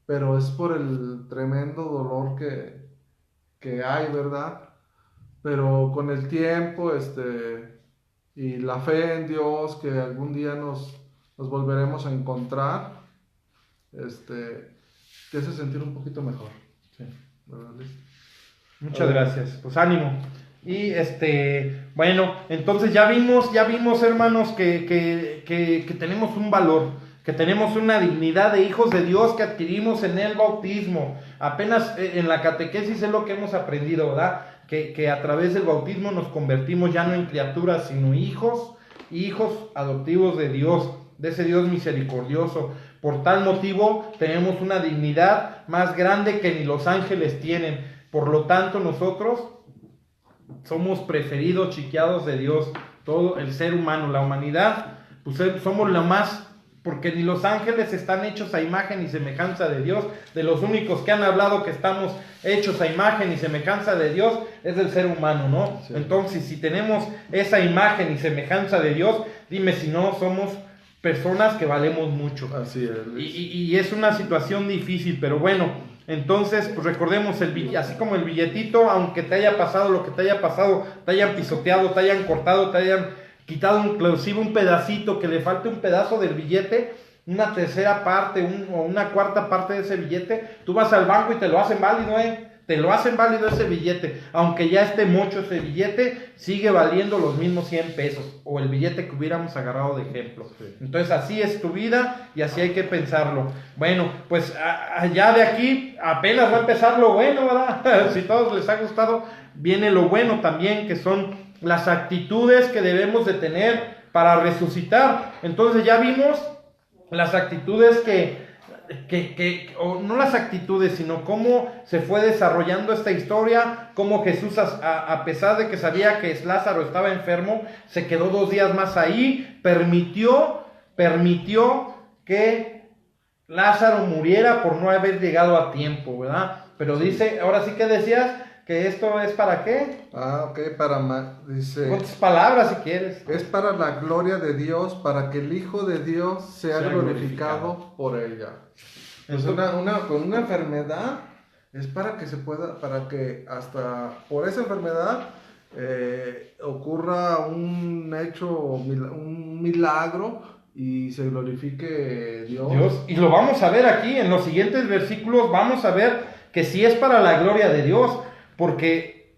pero es por el tremendo dolor que hay, ¿verdad? Pero con el tiempo, y la fe en Dios, que algún día nos volveremos a encontrar, te hace sentir un poquito mejor. Sí. ¿Verdad, Luis? Muchas gracias. Pues ánimo. Y bueno, entonces ya vimos hermanos que tenemos un valor, que tenemos una dignidad de hijos de Dios que adquirimos en el bautismo. Apenas en la catequesis es lo que hemos aprendido, ¿verdad? Que a través del bautismo nos convertimos ya no en criaturas, sino hijos adoptivos de Dios, de ese Dios misericordioso. Por tal motivo tenemos una dignidad más grande que ni los ángeles tienen. Por lo tanto, nosotros somos preferidos, chiqueados de Dios, todo el ser humano, la humanidad, pues somos lo más, porque ni los ángeles están hechos a imagen y semejanza de Dios. De los únicos que han hablado que estamos hechos a imagen y semejanza de Dios es del ser humano, ¿no? Sí. Entonces, si tenemos esa imagen y semejanza de Dios, dime si no somos personas que valemos mucho. Así es. Y es una situación difícil, pero bueno, entonces pues recordemos así como el billetito, aunque te haya pasado lo que te haya pasado, te hayan pisoteado, te hayan cortado, te hayan quitado inclusive un pedacito, que le falte un pedazo del billete, una tercera parte o una cuarta parte de ese billete, tú vas al banco y te lo hacen válido, te lo hacen válido ese billete, aunque ya esté mocho ese billete, sigue valiendo los mismos 100 pesos, o el billete que hubiéramos agarrado de ejemplo. Sí. Entonces así es tu vida y así hay que pensarlo. Bueno, pues ya de aquí apenas va a empezar lo bueno, ¿verdad? Si a todos les ha gustado, viene lo bueno también, que son las actitudes que debemos de tener para resucitar. Entonces ya vimos las actitudes o no las actitudes, sino cómo se fue desarrollando esta historia, cómo Jesús, a pesar de que sabía que Lázaro estaba enfermo, se quedó 2 días más ahí, permitió que Lázaro muriera por no haber llegado a tiempo, ¿verdad? Pero dice, ahora sí que decías, que esto es ¿para qué? Ok, dice... ¿Cuántas palabras si quieres? Es para la gloria de Dios, para que el Hijo de Dios sea glorificado por ella. Con una enfermedad, es para que se pueda, para que hasta por esa enfermedad ocurra un hecho, un milagro y se glorifique Dios. Y lo vamos a ver aquí, en los siguientes versículos vamos a ver que sí es para la gloria de Dios. Porque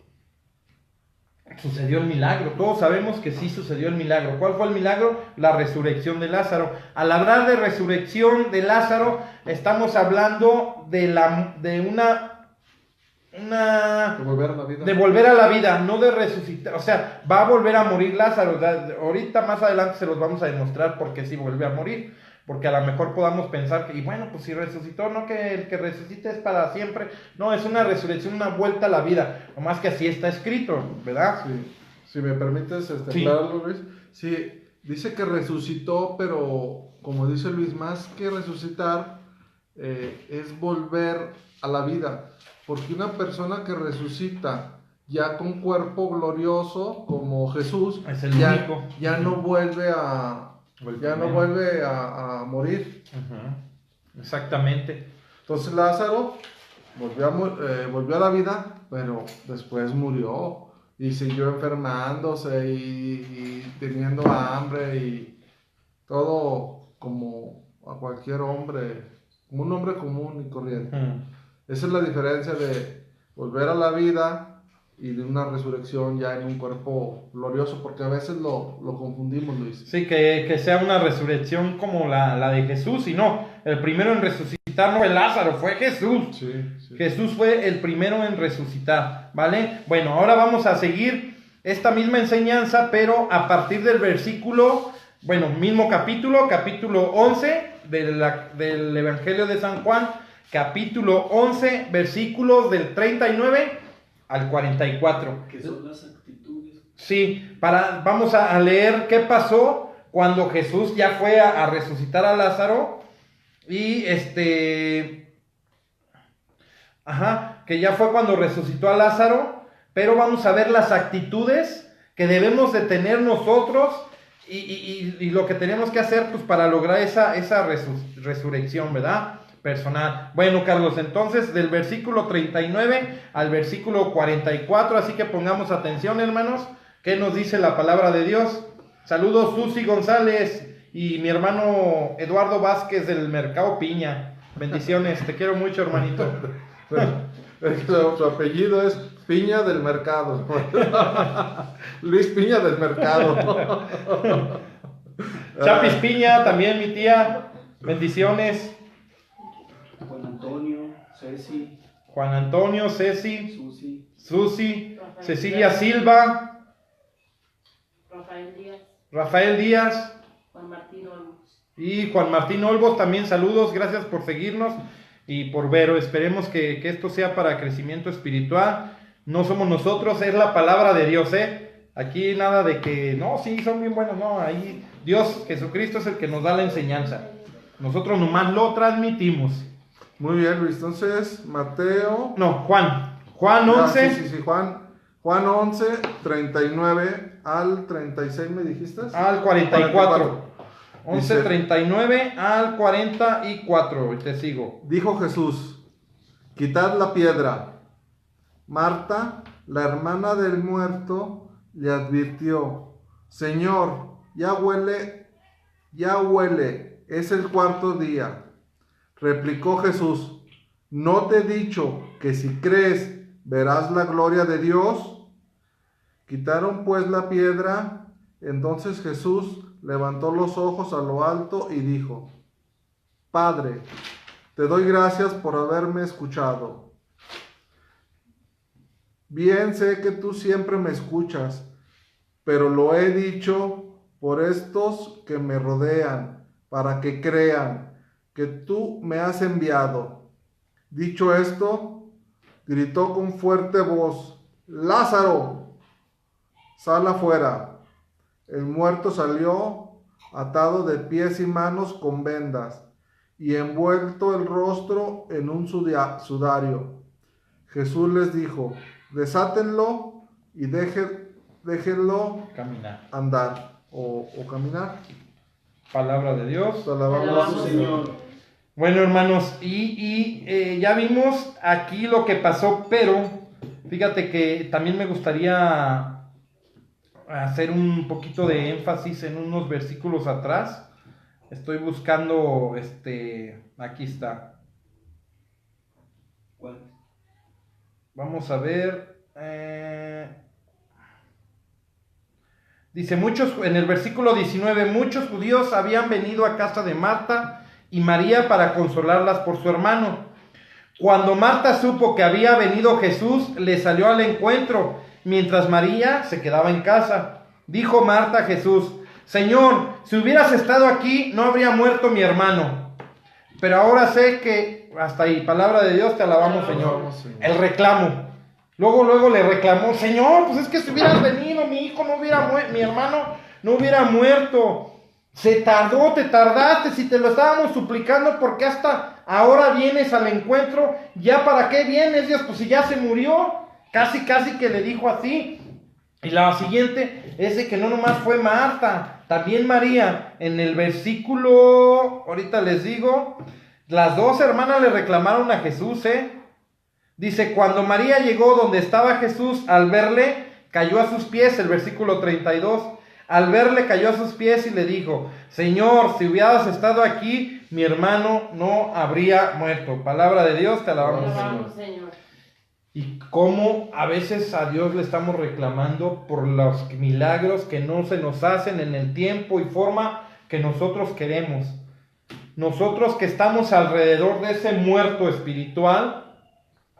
sucedió el milagro, todos sabemos que sí sucedió el milagro. ¿Cuál fue el milagro? La resurrección de Lázaro. Al hablar de resurrección de Lázaro, estamos hablando de volver a la vida, no de resucitar. O sea, va a volver a morir Lázaro. Ahorita más adelante se los vamos a demostrar porque sí vuelve a morir. Porque a lo mejor podamos pensar que, y bueno, pues si resucitó, no que el que resucite es para siempre. No, es una resurrección, una vuelta a la vida. Nomás que así está escrito, ¿verdad? Sí. Si me permites sí. Claro, Luis. Sí, dice que resucitó, pero como dice Luis, más que resucitar, es volver a la vida. Porque una persona que resucita ya con cuerpo glorioso, como Jesús, es el único. Ya no vuelve a morir. Uh-huh. Exactamente. Entonces Lázaro volvió a la vida, pero después murió y siguió enfermándose y teniendo hambre y todo como a cualquier hombre, como un hombre común y corriente. Uh-huh. Esa es la diferencia de volver a la vida y de una resurrección ya en un cuerpo glorioso, porque a veces lo confundimos, Luis. Sí, que sea una resurrección como la de Jesús, y no, el primero en resucitar no fue Lázaro, fue Jesús. Sí. Jesús fue el primero en resucitar, ¿vale? Bueno, ahora vamos a seguir esta misma enseñanza, pero a partir del versículo, mismo capítulo 11 del Evangelio de San Juan, capítulo 11, versículos del 39 al 44. ¿Qué son las actitudes? Sí, vamos a leer qué pasó cuando Jesús ya fue a resucitar a Lázaro y que ya fue cuando resucitó a Lázaro, pero vamos a ver las actitudes que debemos de tener nosotros y lo que tenemos que hacer pues para lograr esa resurrección, ¿verdad? Personal. Bueno, Carlos, entonces del versículo 39 al versículo 44, así que pongamos atención, hermanos, ¿qué nos dice la palabra de Dios? Saludos Susi González y mi hermano Eduardo Vázquez del Mercado Piña. Bendiciones, te quiero mucho, hermanito. Su apellido es Piña del mercado. Luis Piña del mercado. Chapis Piña, también mi tía. Bendiciones. Juan Antonio, Ceci, Juan Antonio, Ceci, Susi, Susi, Rafael Cecilia Díaz. Silva, Rafael Díaz, Rafael Díaz Juan Martín Olmos. y Juan Martín Olvos. También saludos, gracias por seguirnos y por ver. Esperemos que esto sea para crecimiento espiritual. No somos nosotros, es la palabra de Dios, ¿eh? Aquí nada de que, no, sí, son bien buenos, no, ahí Dios, Jesucristo es el que nos da la enseñanza. Nosotros nomás lo transmitimos. Muy bien, Luis. Entonces, Mateo. No, Juan 11, Sí, Juan 11, 39 al 36, ¿me dijiste? al 44. 11, Dice, 39 al 44, y te sigo. dijo Jesús, quitad la piedra. Marta, la hermana del muerto, le advirtió, Señor, ya huele, es el cuarto día. Replicó Jesús, ¿no te he dicho que si crees verás la gloria de Dios? Quitaron pues la piedra. Entonces Jesús levantó los ojos a lo alto y dijo, Padre, te doy gracias por haberme escuchado. Bien sé que tú siempre me escuchas, pero lo he dicho por estos que me rodean, para que crean que tú me has enviado. Dicho esto, gritó con fuerte voz, Lázaro, sal afuera. El muerto salió atado de pies y manos con vendas y envuelto el rostro en un sudario. Jesús les dijo, desátenlo y déjenlo Caminar. andar o caminar. Palabra de Dios. Te alabamos, Alabamos, Señor. Bueno, hermanos, ya vimos aquí lo que pasó, pero fíjate que también me gustaría hacer un poquito de énfasis en unos versículos atrás. Estoy buscando, aquí está. ¿cuál? Vamos a ver. Dice, en el versículo 19, muchos judíos habían venido a casa de Marta y María para consolarlas por su hermano. Cuando Marta supo que había venido Jesús, le salió al encuentro, mientras María se quedaba en casa. Dijo Marta a Jesús, Señor, si hubieras estado aquí, no habría muerto mi hermano. Pero ahora sé que, hasta ahí, palabra de Dios, te alabamos, Señor. El reclamo. Luego le reclamó, Señor, pues es que si hubieras venido, mi hijo no hubiera muerto, mi hermano no hubiera muerto. Se tardó, te tardaste, si te lo estábamos suplicando, porque hasta ahora vienes al encuentro, ¿ya para qué vienes, Dios? Pues si ya se murió, casi que le dijo así. Y la siguiente es de que no nomás fue Marta, también María. En el versículo, ahorita les digo, las dos hermanas le reclamaron a Jesús, Dice, cuando María llegó donde estaba Jesús, al verle, cayó a sus pies, el versículo 32. Al verle, cayó a sus pies y le dijo, Señor, si hubieras estado aquí, mi hermano no habría muerto. Palabra de Dios, te alabamos, Señor. Alabamos, Señor. Y cómo a veces a Dios le estamos reclamando por los milagros que no se nos hacen en el tiempo y forma que nosotros queremos. Nosotros que estamos alrededor de ese muerto espiritual,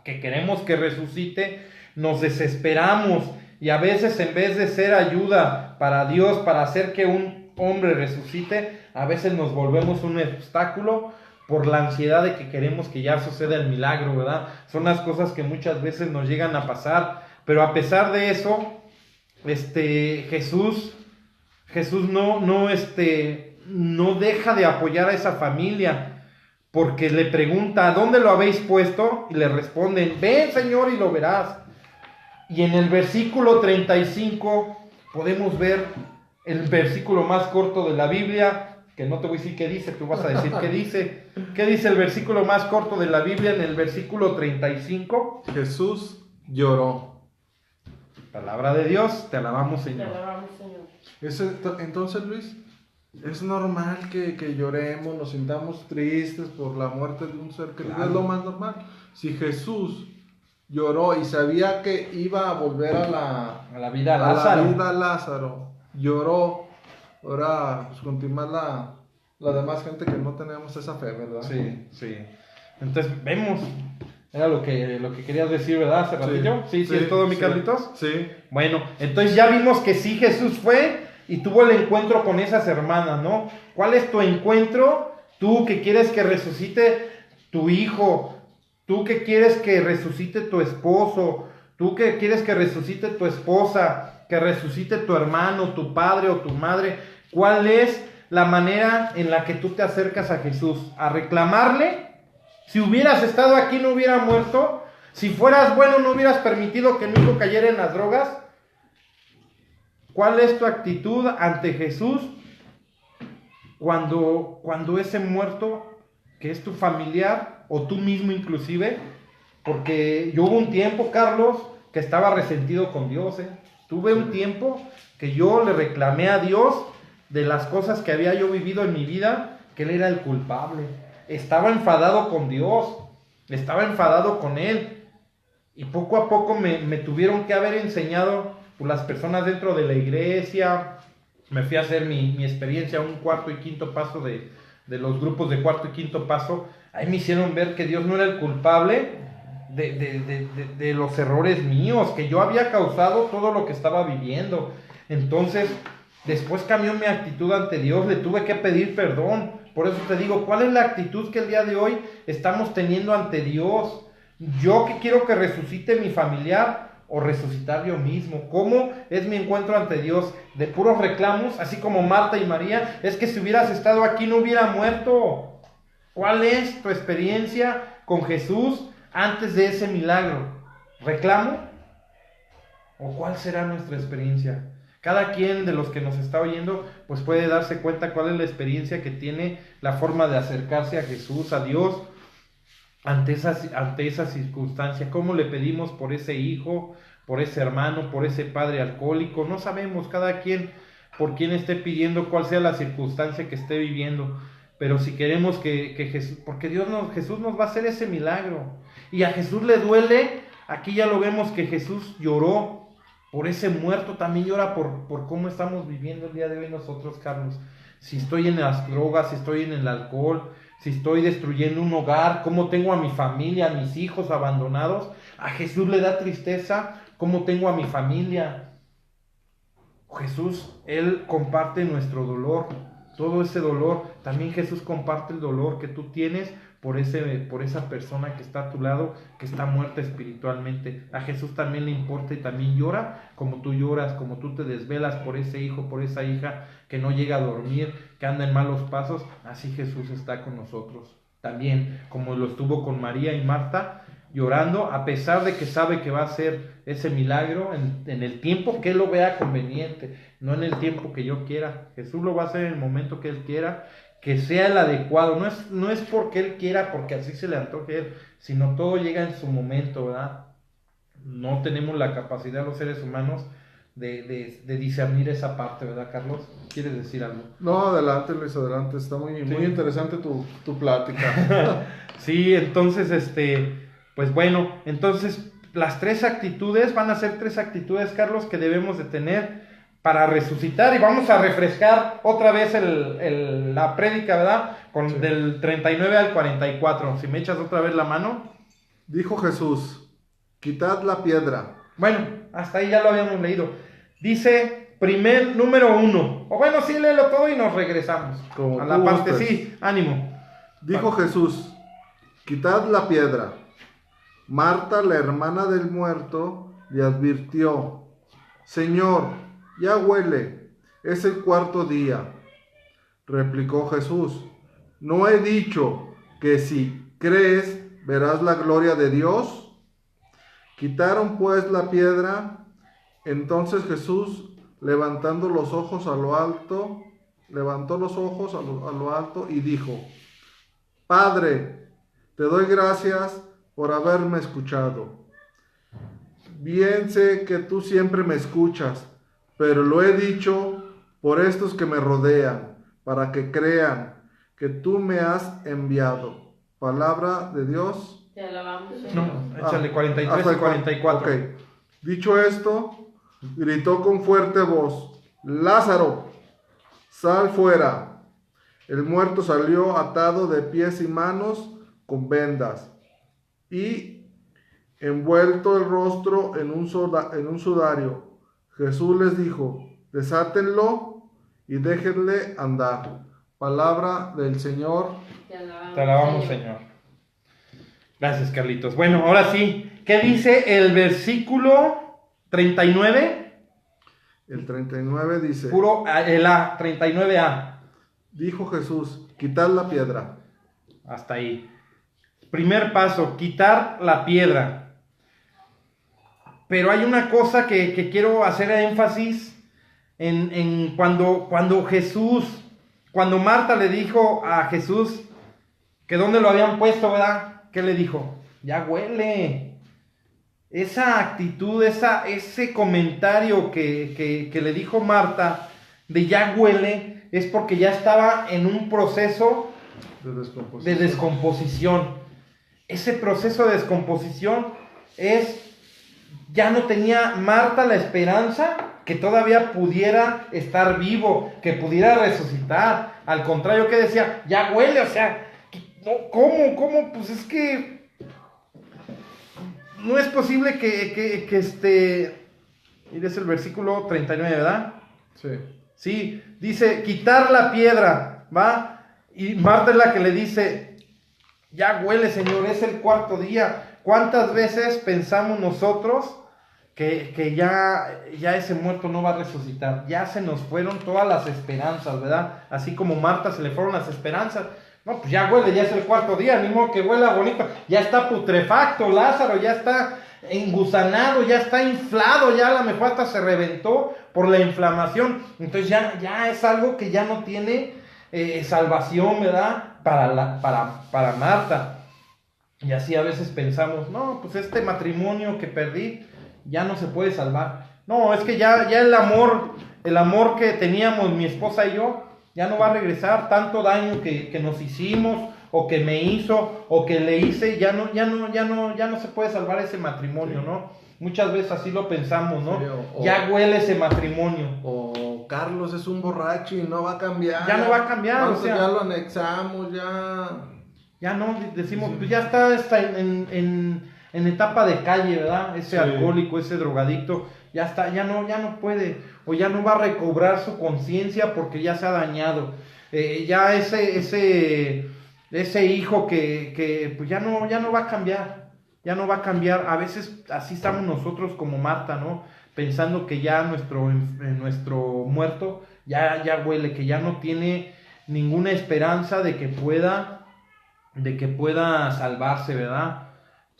que queremos que resucite, nos desesperamos y a veces en vez de ser ayuda para Dios, para hacer que un hombre resucite, a veces nos volvemos un obstáculo por la ansiedad de que queremos que ya suceda el milagro, ¿verdad? Son las cosas que muchas veces nos llegan a pasar, pero a pesar de eso, Jesús no deja de apoyar a esa familia, porque le pregunta, ¿dónde lo habéis puesto? Y le responden, ven, Señor, y lo verás. Y en el versículo 35 podemos ver el versículo más corto de la Biblia, que no te voy a decir qué dice, tú vas a decir qué dice. ¿Qué dice el versículo más corto de la Biblia en el versículo 35? Jesús lloró. Palabra de Dios, te alabamos, Te Señor. alabamos, Señor. Entonces, Luis, es normal que lloremos, nos sintamos tristes por la muerte de un ser querido. Claro. Es lo más normal. Si Jesús lloró y sabía que iba a volver a la vida la Lázaro. vida Lázaro. Lloró. Ahora, pues continuar la demás gente que no tenemos esa fe, ¿verdad? Sí, sí. Entonces, vemos. Era lo que querías decir, ¿verdad? Hace ratillo. Sí, es todo, mi Carlitos. Sí. Bueno, entonces ya vimos que sí, Jesús fue y tuvo el encuentro con esas hermanas, ¿no? ¿Cuál es tu encuentro? Tú que quieres que resucite tu hijo, tú que quieres que resucite tu esposo, tú que quieres que resucite tu esposa, que resucite tu hermano, tu padre o tu madre. ¿Cuál es la manera en la que tú te acercas a Jesús? ¿A reclamarle? Si hubieras estado aquí no hubiera muerto. Si fueras bueno no hubieras permitido que mi hijo cayera en las drogas. ¿Cuál es tu actitud ante Jesús cuando ese muerto, que es tu familiar o tú mismo inclusive? Porque yo hubo un tiempo, Carlos, que estaba resentido con Dios. Tuve un tiempo que yo le reclamé a Dios de las cosas que había yo vivido en mi vida, que Él era el culpable. Estaba enfadado con Dios, estaba enfadado con Él. Y poco a poco me tuvieron que haber enseñado las personas dentro de la iglesia. Me fui a hacer mi experiencia, un cuarto y quinto paso de los grupos de cuarto y quinto paso. Ahí me hicieron ver que Dios no era el culpable de los errores míos, que yo había causado todo lo que estaba viviendo. Entonces, después cambió mi actitud ante Dios, le tuve que pedir perdón. Por eso te digo, ¿cuál es la actitud que el día de hoy estamos teniendo ante Dios? Yo que quiero que resucite mi familiar o resucitar yo mismo. ¿Cómo es mi encuentro ante Dios? ¿De puros reclamos, así como Marta y María? Es que si hubieras estado aquí no hubiera muerto. ¿Cuál es tu experiencia con Jesús antes de ese milagro? ¿Reclamo? ¿O cuál será nuestra experiencia? Cada quien de los que nos está oyendo pues puede darse cuenta cuál es la experiencia que tiene, la forma de acercarse a Jesús, a Dios, ante esa circunstancia. ¿Cómo le pedimos por ese hijo, por ese hermano, por ese padre alcohólico? No sabemos, cada quien por quien esté pidiendo, cuál sea la circunstancia que esté viviendo. Pero si queremos que Jesús, porque Jesús nos va a hacer ese milagro. Y a Jesús le duele, aquí ya lo vemos que Jesús lloró por ese muerto, también llora por cómo estamos viviendo el día de hoy nosotros, Carlos. Si estoy en las drogas, si estoy en el alcohol, si estoy destruyendo un hogar, cómo tengo a mi familia, a mis hijos abandonados. A Jesús le da tristeza cómo tengo a mi familia. Jesús, Él comparte nuestro dolor, todo ese dolor. También Jesús comparte el dolor que tú tienes por esa persona que está a tu lado, que está muerta espiritualmente. A Jesús también le importa y también llora como tú lloras, como tú te desvelas por ese hijo, por esa hija que no llega a dormir, que anda en malos pasos. Así Jesús está con nosotros también, como lo estuvo con María y Marta, llorando a pesar de que sabe que va a ser ese milagro en el tiempo que Él lo vea conveniente, no en el tiempo que yo quiera. Jesús lo va a hacer en el momento que Él quiera, que sea el adecuado. No es porque Él quiera, porque así se le antoje a Él, sino todo llega en su momento, ¿verdad? No tenemos la capacidad los seres humanos de discernir esa parte, ¿verdad, Carlos? ¿Quieres decir algo? No, adelante Luis, adelante. Está muy interesante tu plática. Sí, entonces, pues bueno, entonces las tres actitudes van a ser tres actitudes, Carlos, que debemos de tener para resucitar. Y vamos a refrescar otra vez la prédica, ¿verdad? Del 39 al 44. Si me echas otra vez la mano. Dijo Jesús, quitad la piedra. Bueno, hasta ahí ya lo habíamos leído. Dice, número 1. O bueno, sí, léelo todo y nos regresamos. Como a la tú parte, gustes. sí, ánimo. Dijo Jesús, quitad la piedra. Marta, la hermana del muerto, le advirtió, Señor, ya huele, es el cuarto día. Replicó Jesús, ¿no he dicho que si crees verás la gloria de Dios? Quitaron pues la piedra. Entonces Jesús, levantando los ojos a lo alto, levantó los ojos a lo alto y dijo, Padre, te doy gracias por haberme escuchado. Bien sé que tú siempre me escuchas, pero lo he dicho por estos que me rodean, para que crean que tú me has enviado. Palabra de Dios. Te alabamos, Señor. No, échale 43 hasta y el 44. Ok. Dicho esto, gritó con fuerte voz: Lázaro, sal fuera. El muerto salió atado de pies y manos con vendas y envuelto el rostro en un sudario. Jesús les dijo: desátenlo y déjenle andar. Palabra del Señor. Te alabamos, Señor. Gracias, Carlitos. Bueno, ahora sí, ¿qué dice el versículo 39? El 39 dice: Puro el A, 39A. dijo Jesús: quitad la piedra. Hasta ahí. Primer paso, quitar la piedra. Pero hay una cosa que quiero hacer énfasis en cuando Jesús, cuando Marta le dijo a Jesús que dónde lo habían puesto, ¿verdad? ¿Qué le dijo? Ya huele. Esa actitud, ese comentario que le dijo Marta de ya huele, es porque ya estaba en un proceso de descomposición. Ese proceso de descomposición ya no tenía Marta la esperanza que todavía pudiera estar vivo, que pudiera resucitar. Al contrario, que decía, ya huele, o sea, ¿cómo? Pues es que no es posible que y es el versículo 39, ¿verdad? Sí. Sí, dice, quitar la piedra, ¿va? Y Marta es la que le dice, ya huele, Señor, es el cuarto día. ¿Cuántas veces pensamos nosotros que ya ese muerto no va a resucitar? Ya se nos fueron todas las esperanzas, ¿verdad? Así como Marta se le fueron las esperanzas. No, pues ya huele, ya es el cuarto día, ni modo que huela bonito. Ya está putrefacto, Lázaro, ya está engusanado, ya está inflado, ya a lo mejor hasta se reventó por la inflamación. Entonces ya es algo que ya no tiene salvación, ¿verdad? Para Marta. Y así a veces pensamos, no, pues este matrimonio que perdí ya no se puede salvar. No, es que ya el amor que teníamos mi esposa y yo, ya no va a regresar. Tanto daño que nos hicimos, o que me hizo, o que le hice, ya no se puede salvar ese matrimonio, ¿no? Muchas veces así lo pensamos, ¿no? Ya huele ese matrimonio. O Carlos es un borracho y no va a cambiar. Ya no va a cambiar, Nosotros o sea, ya lo anexamos, ya no, decimos, pues ya está en etapa de calle, ¿verdad? Ese alcohólico, ese drogadicto, ya está, ya no puede, o ya no va a recobrar su conciencia porque ya se ha dañado. Ya ese hijo que pues ya no va a cambiar, ya no va a cambiar. A veces así estamos nosotros como Marta, ¿no? Pensando que ya nuestro muerto ya huele, que ya no tiene ninguna esperanza de que pueda salvarse, ¿verdad?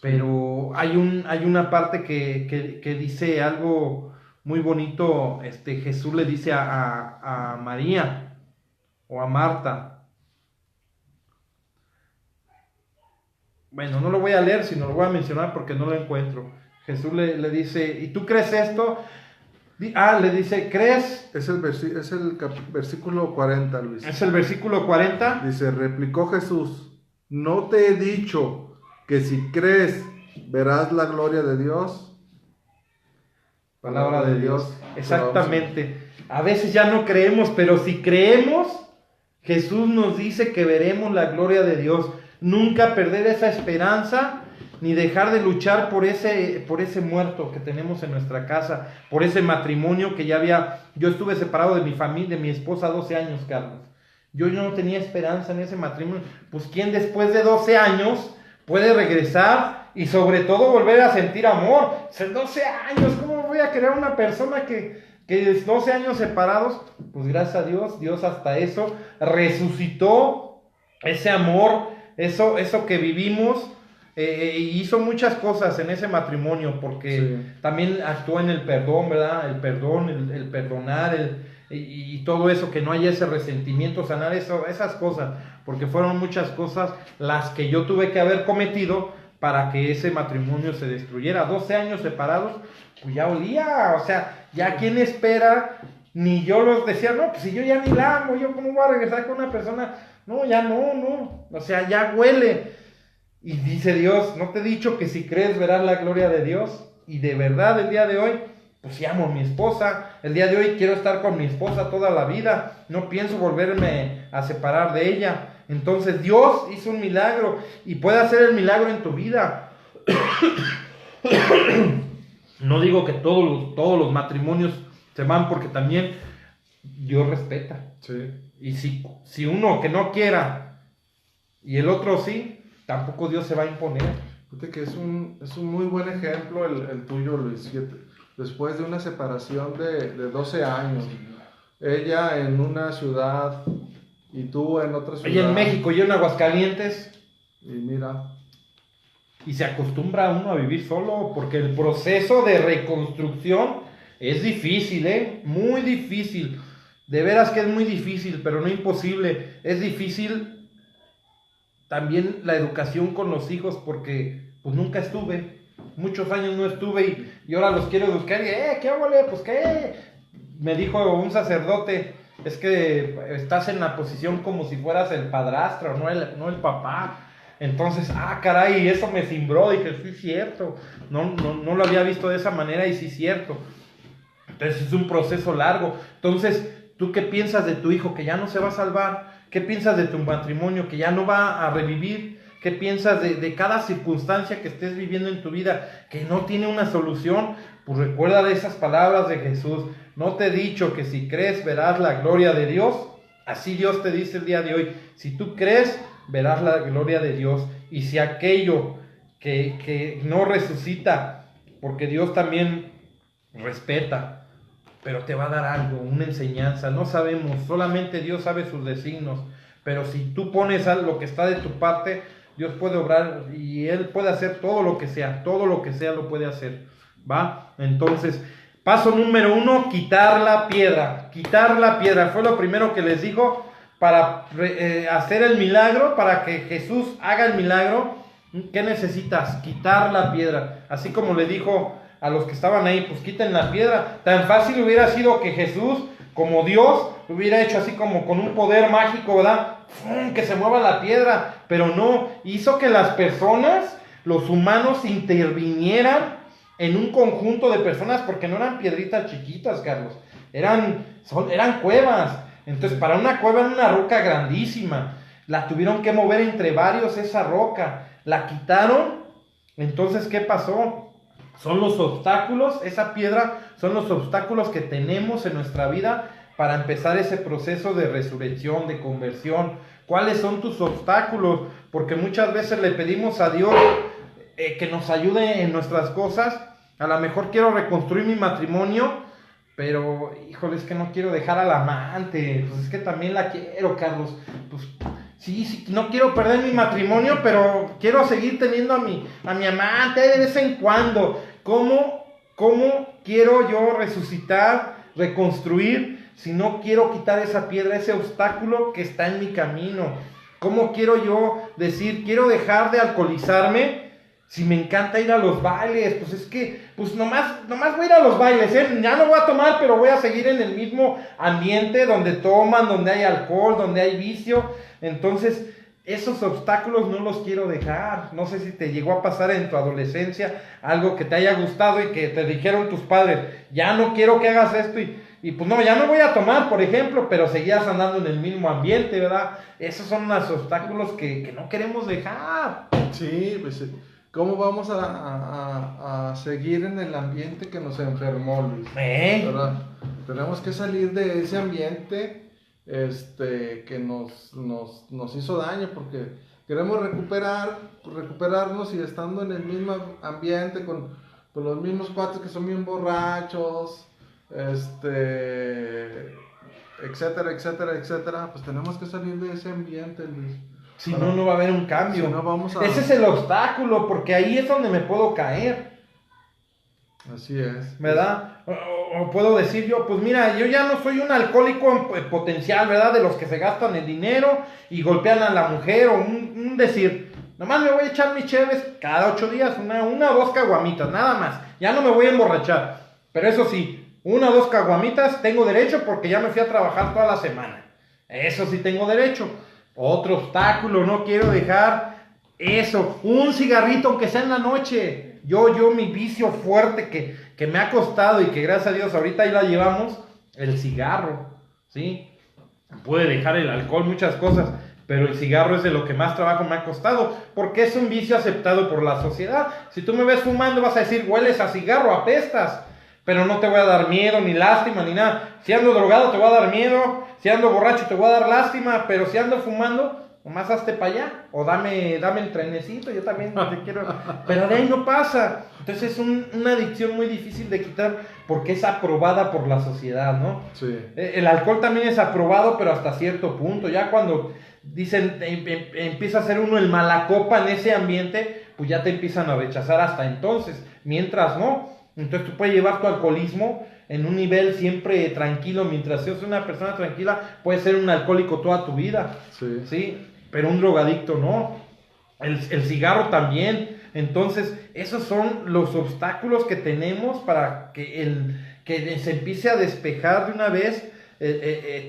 Pero hay una parte que dice algo muy bonito. Jesús le dice a María o a Marta. Bueno, no lo voy a leer, sino lo voy a mencionar porque no lo encuentro. Jesús le dice, ¿y tú crees esto? Le dice, ¿crees? Es el versículo 40, Luis. Es el versículo 40. Dice, replicó Jesús: ¿no te he dicho que si crees verás la gloria de Dios? Palabra de Dios. Exactamente. A veces ya no creemos, pero si creemos, Jesús nos dice que veremos la gloria de Dios. Nunca perder esa esperanza, ni dejar de luchar por ese muerto que tenemos en nuestra casa, por ese matrimonio que yo estuve separado de mi familia, de mi esposa 12 años, Carlos. Yo no tenía esperanza en ese matrimonio. Pues ¿quién después de 12 años puede regresar y sobre todo volver a sentir amor? 12 años, ¿cómo voy a querer a una persona que 12 años separados? Pues gracias a Dios, Dios hasta eso resucitó ese amor, eso que vivimos. Hizo muchas cosas en ese matrimonio, porque también actuó en el perdón, ¿verdad? El perdón, el perdonar, y todo eso, que no haya ese resentimiento, sanar esas cosas, porque fueron muchas cosas las que yo tuve que haber cometido para que ese matrimonio se destruyera. 12 años separados, pues ya olía, o sea, ya quién espera. Ni yo los decía, no, pues si yo ya ni la amo, yo cómo voy a regresar con una persona, no, ya no, o sea, ya huele. Y dice Dios, ¿no te he dicho que si crees verás la gloria de Dios? Y de verdad el día de hoy, pues sí amo a mi esposa. El día de hoy quiero estar con mi esposa toda la vida. No pienso volverme a separar de ella. Entonces Dios hizo un milagro y puede hacer el milagro en tu vida. No digo que todos los matrimonios se van, porque también Dios respeta. Sí. Y si uno que no quiera y el otro sí, tampoco Dios se va a imponer. Fíjate que es un muy buen ejemplo el tuyo, Luis. Después de una separación de 12 años, ella en una ciudad y tú en otra ciudad. Ella en México, yo en Aguascalientes. Y mira, Y se acostumbra uno a vivir solo, porque el proceso de reconstrucción es difícil, muy difícil. De veras que es muy difícil, pero no imposible. Es difícil también la educación con los hijos, porque pues nunca estuve. Muchos años no estuve y ahora los quiero educar. Y, ¿qué óvole? Pues, ¿qué? Me dijo un sacerdote, es que estás en la posición como si fueras el padrastro, no el papá. Entonces, caray, eso me cimbró. Dije, sí, es cierto. No lo había visto de esa manera y sí es cierto. Entonces, es un proceso largo. Entonces, ¿tú qué piensas de tu hijo que ya no se va a salvar? ¿Qué piensas de tu matrimonio que ya no va a revivir? ¿Qué piensas de cada circunstancia que estés viviendo en tu vida que no tiene una solución? Pues recuerda de esas palabras de Jesús. No te he dicho que si crees verás la gloria de Dios. Así Dios te dice el día de hoy. Si tú crees, verás la gloria de Dios. Y si aquello que no resucita, porque Dios también respeta, pero te va a dar algo, una enseñanza. No sabemos, solamente Dios sabe sus designios. Pero si tú pones lo que está de tu parte, Dios puede obrar y Él puede hacer todo lo que sea lo puede hacer, ¿va? Entonces, paso número 1, quitar la piedra. Quitar la piedra, fue lo primero que les digo para hacer el milagro, para que Jesús haga el milagro. ¿Qué necesitas? Quitar la piedra. Así como le dijo a los que estaban ahí, pues quiten la piedra. Tan fácil hubiera sido que Jesús, como Dios, lo hubiera hecho así como con un poder mágico, ¿verdad? Que se mueva la piedra, pero no, hizo que las personas, los humanos, intervinieran en un conjunto de personas, porque no eran piedritas chiquitas, Carlos, eran cuevas. Entonces, para una cueva era una roca grandísima, la tuvieron que mover entre varios esa roca, la quitaron. Entonces, ¿qué pasó? Son los obstáculos, esa piedra son los obstáculos que tenemos en nuestra vida para empezar ese proceso de resurrección, de conversión. ¿Cuáles son tus obstáculos? Porque muchas veces le pedimos a Dios que nos ayude en nuestras cosas. A lo mejor quiero reconstruir mi matrimonio, pero, híjole, es que no quiero dejar al amante. Pues es que también la quiero, Carlos. Pues sí, no quiero perder mi matrimonio, pero quiero seguir teniendo a mi amante de vez en cuando. ¿Cómo quiero yo resucitar, reconstruir, si no quiero quitar esa piedra, ese obstáculo que está en mi camino? ¿Cómo quiero yo decir, quiero dejar de alcoholizarme si me encanta ir a los bailes? Pues es que, pues nomás voy a ir a los bailes, ya no voy a tomar, pero voy a seguir en el mismo ambiente donde toman, donde hay alcohol, donde hay vicio. Entonces, esos obstáculos no los quiero dejar. No sé si te llegó a pasar en tu adolescencia algo que te haya gustado y que te dijeron tus padres, ya no quiero que hagas esto, y pues no, ya no voy a tomar, por ejemplo, pero seguías andando en el mismo ambiente, ¿verdad? Esos son los obstáculos que no queremos dejar. sí, pues, ¿cómo vamos a seguir en el ambiente que nos enfermó, Luis? ¿Verdad? Tenemos que salir de ese ambiente que nos hizo daño, porque queremos recuperarnos y estando en el mismo ambiente con los mismos cuates que son bien borrachos, etcétera, pues tenemos que salir de ese ambiente, Luis. Si no, no va a haber un cambio. Si no, vamos a... Ese es el obstáculo, porque ahí es donde me puedo caer. Así es. ¿Verdad? O puedo decir yo, pues mira, yo ya no soy un alcohólico en potencial, ¿verdad? De los que se gastan el dinero y golpean a la mujer, o un decir, nomás me voy a echar mis cheves cada 8 días, una o 2 caguamitas, nada más. Ya no me voy a emborrachar. Pero eso sí, 1 o 2 caguamitas tengo derecho porque ya me fui a trabajar toda la semana. Eso sí tengo derecho. Otro obstáculo, no quiero dejar Eso, un cigarrito aunque sea en la noche. Mi vicio fuerte que me ha costado y que gracias a Dios ahorita ahí la llevamos, el cigarro, ¿sí? Puede dejar el alcohol, muchas cosas, pero el cigarro es de lo que más trabajo me ha costado, porque es un vicio aceptado por la sociedad. Si tú me ves fumando vas a decir, hueles a cigarro, apestas, pero no te voy a dar miedo, ni lástima, ni nada. Si ando drogado te voy a dar miedo, si ando borracho te voy a dar lástima, pero si ando fumando, nomás hazte para allá, o dame el trenecito, yo también te quiero, pero de ahí no pasa. Entonces es una adicción muy difícil de quitar, porque es aprobada por la sociedad, ¿no? Sí. El alcohol también es aprobado, pero hasta cierto punto. Ya cuando dicen, empieza a ser uno el malacopa en ese ambiente, pues ya te empiezan a rechazar hasta entonces. Mientras no, entonces tú puedes llevar tu alcoholismo en un nivel siempre tranquilo. Mientras seas una persona tranquila, puedes ser un alcohólico toda tu vida, Sí. ¿sí? Pero un drogadicto no. El cigarro también. Entonces, esos son los obstáculos que tenemos para que se empiece a despejar de una vez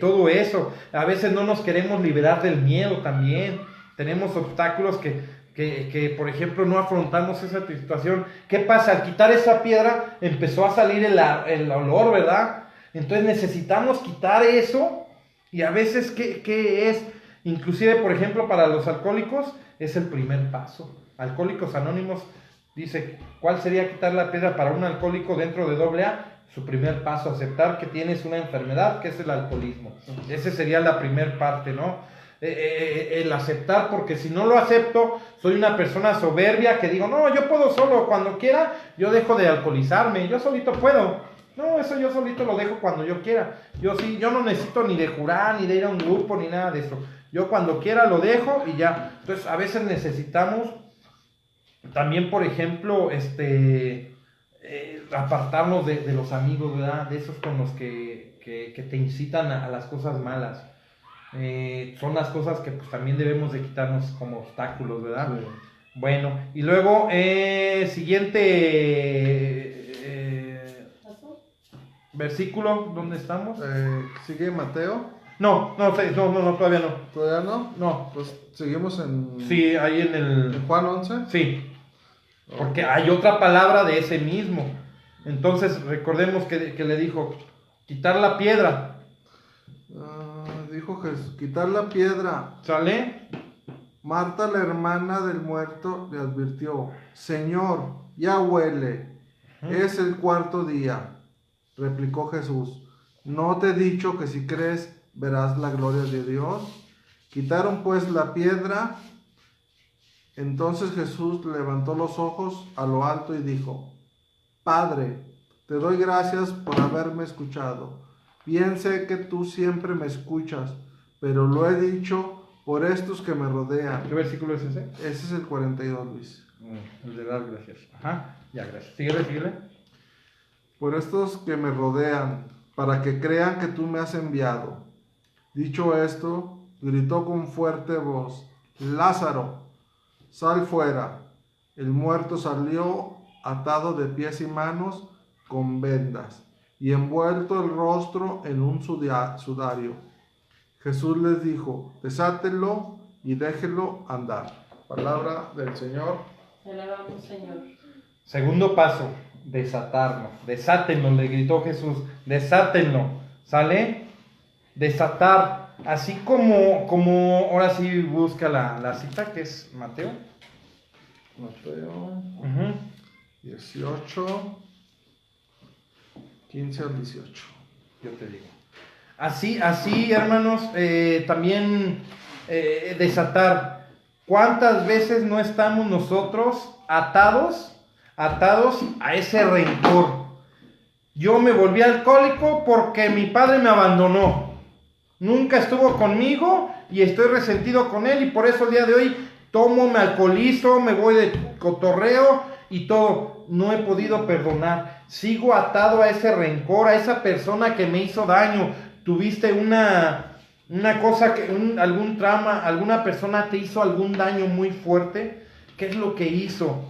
todo eso. A veces no nos queremos liberar del miedo también. Tenemos obstáculos que, por ejemplo, no afrontamos esa situación. ¿Qué pasa? Al quitar esa piedra empezó a salir el olor, ¿verdad? Entonces necesitamos quitar eso. Y a veces, ¿qué es? Inclusive, por ejemplo, para los alcohólicos es el primer paso. Alcohólicos Anónimos dice, ¿cuál sería quitar la piedra para un alcohólico dentro de AA? Su primer paso, aceptar que tienes una enfermedad, que es el alcoholismo. Esa sería la primer parte, ¿no? El aceptar, porque si no lo acepto, soy una persona soberbia que digo, no, yo puedo solo, cuando quiera, yo dejo de alcoholizarme, yo solito puedo. No, eso yo solito lo dejo cuando yo quiera. Yo no necesito ni de jurar, ni de ir a un grupo, ni nada de eso. Yo cuando quiera lo dejo y ya. Entonces, a veces necesitamos también, por ejemplo, apartarnos de los amigos, ¿verdad? De esos con los que te incitan a las cosas malas. Son las cosas que pues también debemos de quitarnos como obstáculos, ¿verdad? Sí. Bueno, y luego, siguiente versículo, ¿dónde estamos? Sigue Mateo. No, todavía no. ¿Todavía no? No, Pues seguimos en, sí, ahí en en Juan 11. Sí, porque hay otra palabra de ese mismo. Entonces, recordemos que le dijo, quitar la piedra. Dijo Jesús, quitar la piedra. ¿Sale? Marta, la hermana del muerto, le advirtió, Señor, ya huele, es el cuarto día. Replicó Jesús, ¿no te he dicho que si crees verás la gloria de Dios? Quitaron pues la piedra. Entonces Jesús levantó los ojos a lo alto y dijo, Padre, te doy gracias por haberme escuchado. Bien sé que tú siempre me escuchas, pero lo he dicho por estos que me rodean. ¿Qué versículo es ese? Ese es el 42, Luis. El de dar gracias. Ajá, ya, gracias. Síguele. Por estos que me rodean, para que crean que tú me has enviado. Dicho esto, gritó con fuerte voz, Lázaro, sal fuera. El muerto salió atado de pies y manos con vendas y envuelto el rostro en un sudario. Jesús les dijo, desátenlo y déjenlo andar. Palabra del Señor. Te alabamos, Señor. Segundo paso, desatarlo. Desátenlo, le gritó Jesús. Desátenlo. ¿Sale? Desatar. Así como ahora sí busca la cita, que es Mateo. Mateo 18, 15 al 18. Yo te digo. Así, hermanos, también desatar. ¿Cuántas veces no estamos nosotros atados a ese rencor? Yo me volví alcohólico porque mi padre me abandonó. Nunca estuvo conmigo y estoy resentido con él y por eso el día de hoy tomo, me alcoholizo, me voy de cotorreo y todo. No he podido perdonar. Sigo atado a ese rencor, a esa persona que me hizo daño. Tuviste una cosa, algún trauma, alguna persona te hizo algún daño muy fuerte. ¿Qué es lo que hizo?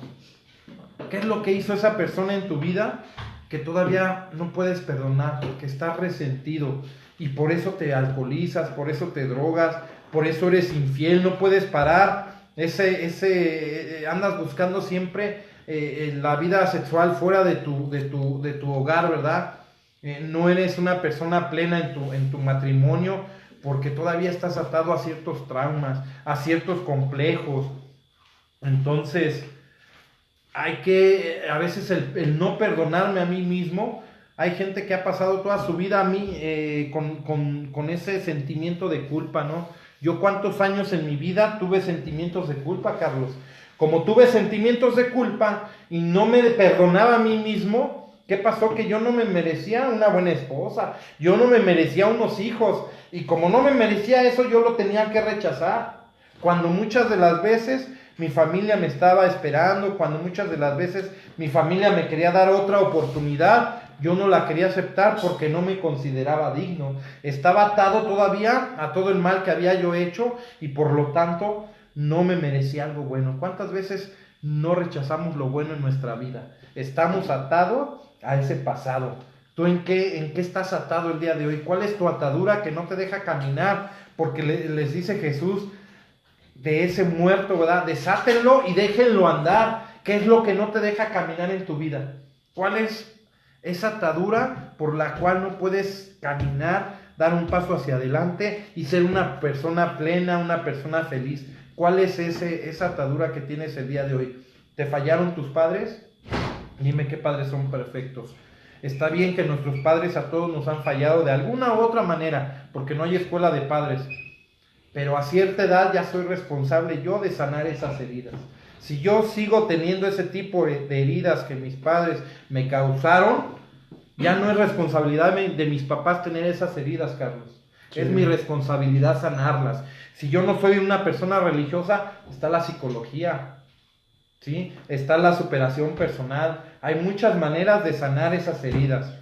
¿Qué es lo que hizo esa persona en tu vida que todavía no puedes perdonar? Porque estás resentido y por eso te alcoholizas, por eso te drogas, por eso eres infiel, no puedes parar. Andas buscando siempre la vida sexual fuera de tu hogar, ¿verdad? No eres una persona plena en tu matrimonio porque todavía estás atado a ciertos traumas, a ciertos complejos. Entonces, a veces el no perdonarme a mí mismo. Hay gente que ha pasado toda su vida a mí con ese sentimiento de culpa, ¿no? Yo cuántos años en mi vida tuve sentimientos de culpa, Carlos. Como tuve sentimientos de culpa y no me perdonaba a mí mismo, ¿qué pasó? Que yo no me merecía una buena esposa, yo no me merecía unos hijos, y como no me merecía eso, yo lo tenía que rechazar. Cuando muchas de las veces mi familia me estaba esperando, cuando muchas de las veces mi familia me quería dar otra oportunidad, yo no la quería aceptar porque no me consideraba digno. Estaba atado todavía a todo el mal que había yo hecho y por lo tanto no me merecía algo bueno. ¿Cuántas veces no rechazamos lo bueno en nuestra vida? Estamos atados a ese pasado. ¿Tú en qué estás atado el día de hoy? ¿Cuál es tu atadura que no te deja caminar? Porque les dice Jesús de ese muerto, ¿verdad? Desátenlo y déjenlo andar. ¿Qué es lo que no te deja caminar en tu vida? ¿Cuál es esa atadura por la cual no puedes caminar, dar un paso hacia adelante y ser una persona plena, una persona feliz? ¿Cuál es esa atadura que tienes el día de hoy? ¿Te fallaron tus padres? Dime qué padres son perfectos. Está bien que nuestros padres a todos nos han fallado de alguna u otra manera, porque no hay escuela de padres. Pero a cierta edad ya soy responsable yo de sanar esas heridas. Si yo sigo teniendo ese tipo de heridas que mis padres me causaron, ya no es responsabilidad de mis papás tener esas heridas, Carlos. Sí. Es mi responsabilidad sanarlas. Si yo no soy una persona religiosa, está la psicología, ¿sí? Está la superación personal. Hay muchas maneras de sanar esas heridas.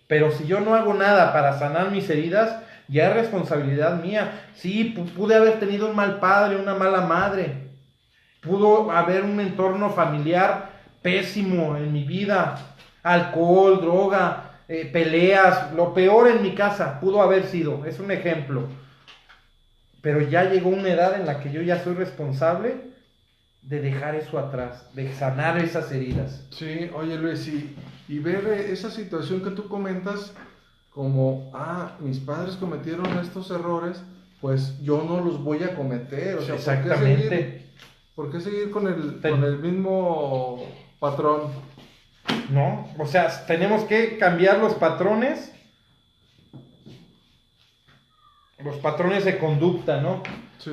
Pero si yo no hago nada para sanar mis heridas, ya es responsabilidad mía. Sí, pude haber tenido un mal padre, una mala madre. Pudo haber un entorno familiar pésimo en mi vida. Alcohol, droga, peleas. Lo peor en mi casa pudo haber sido. Es un ejemplo. Pero ya llegó una edad en la que yo ya soy responsable de dejar eso atrás, de sanar esas heridas. Sí, oye Luis, y ver esa situación que tú comentas como, mis padres cometieron estos errores, pues yo no los voy a cometer. O sea, exactamente. ¿por qué seguir con el mismo patrón? No, o sea, tenemos que cambiar los patrones de conducta, ¿no? Sí.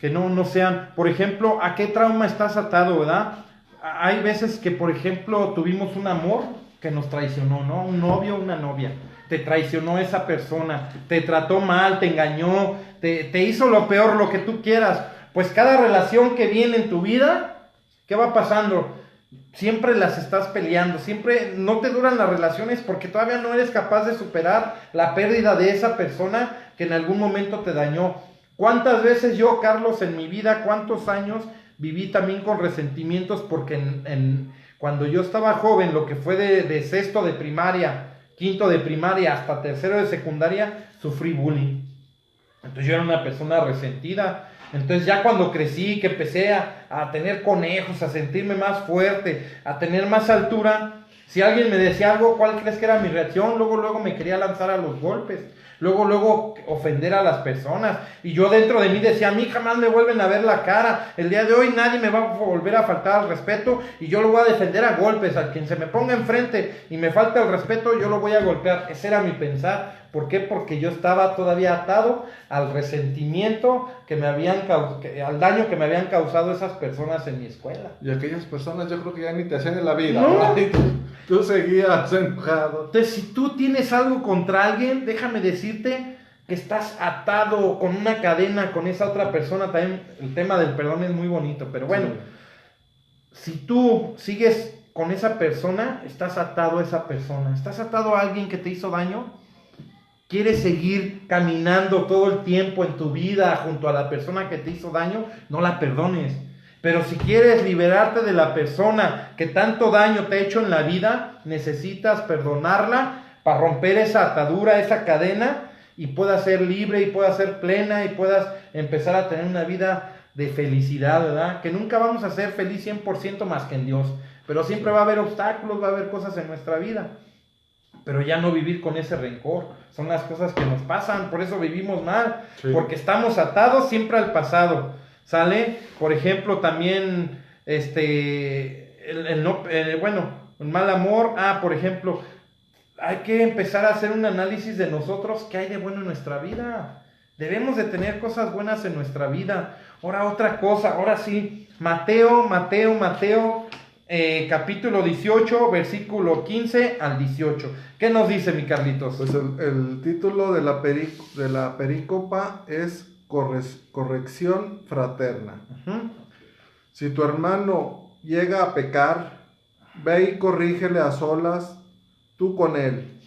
Que no sean, por ejemplo, ¿a qué trauma estás atado, verdad? Hay veces que, por ejemplo, tuvimos un amor que nos traicionó, ¿no? Un novio, una novia. Te traicionó esa persona, te trató mal, te engañó, te hizo lo peor, lo que tú quieras. Pues cada relación que viene en tu vida, ¿qué va pasando? Siempre las estás peleando, siempre no te duran las relaciones porque todavía no eres capaz de superar la pérdida de esa persona que en algún momento te dañó. ¿Cuántas veces yo, Carlos, en mi vida, cuántos años viví también con resentimientos? Porque cuando yo estaba joven, lo que fue de sexto de primaria, quinto de primaria hasta tercero de secundaria, sufrí bullying. Entonces yo era una persona resentida. Entonces ya cuando crecí, que empecé a tener conejos, a sentirme más fuerte, a tener más altura, si alguien me decía algo, ¿cuál crees que era mi reacción? Luego me quería lanzar a los golpes. Luego ofender a las personas. Y yo dentro de mí decía, a mí jamás me vuelven a ver la cara. El día de hoy nadie me va a volver a faltar al respeto y yo lo voy a defender a golpes. A quien se me ponga enfrente y me falta el respeto, yo lo voy a golpear. Ese era mi pensar. ¿Por qué? Porque yo estaba todavía atado al resentimiento al daño que me habían causado esas personas en mi escuela. Y aquellas personas yo creo que ya ni te hacían en la vida, No. ¿verdad? Y tú seguías enojado. Entonces, si tú tienes algo contra alguien, déjame decirte que estás atado con una cadena con esa otra persona. También el tema del perdón es muy bonito, pero bueno, si tú sigues con esa persona, estás atado a esa persona, estás atado a alguien que te hizo daño. ¿Quieres seguir caminando todo el tiempo en tu vida junto a la persona que te hizo daño? No la perdones. Pero si quieres liberarte de la persona que tanto daño te ha hecho en la vida, necesitas perdonarla para romper esa atadura, esa cadena, y puedas ser libre y puedas ser plena y puedas empezar a tener una vida de felicidad, ¿verdad? Que nunca vamos a ser feliz 100% más que en Dios, pero siempre va a haber obstáculos, va a haber cosas en nuestra vida, pero ya no vivir con ese rencor, son las cosas que nos pasan, por eso vivimos mal, Sí. porque estamos atados siempre al pasado, ¿sale? Por ejemplo, también, el mal amor, por ejemplo, hay que empezar a hacer un análisis de nosotros, qué hay de bueno en nuestra vida. Debemos de tener cosas buenas en nuestra vida. Ahora otra cosa, ahora sí, Mateo, capítulo 18, versículo 15 al 18. ¿Qué nos dice, mi Carlitos? Pues el título de la perícopa es corrección fraterna. Ujú. Si tu hermano llega a pecar, ve y corrígele a solas, tú con él.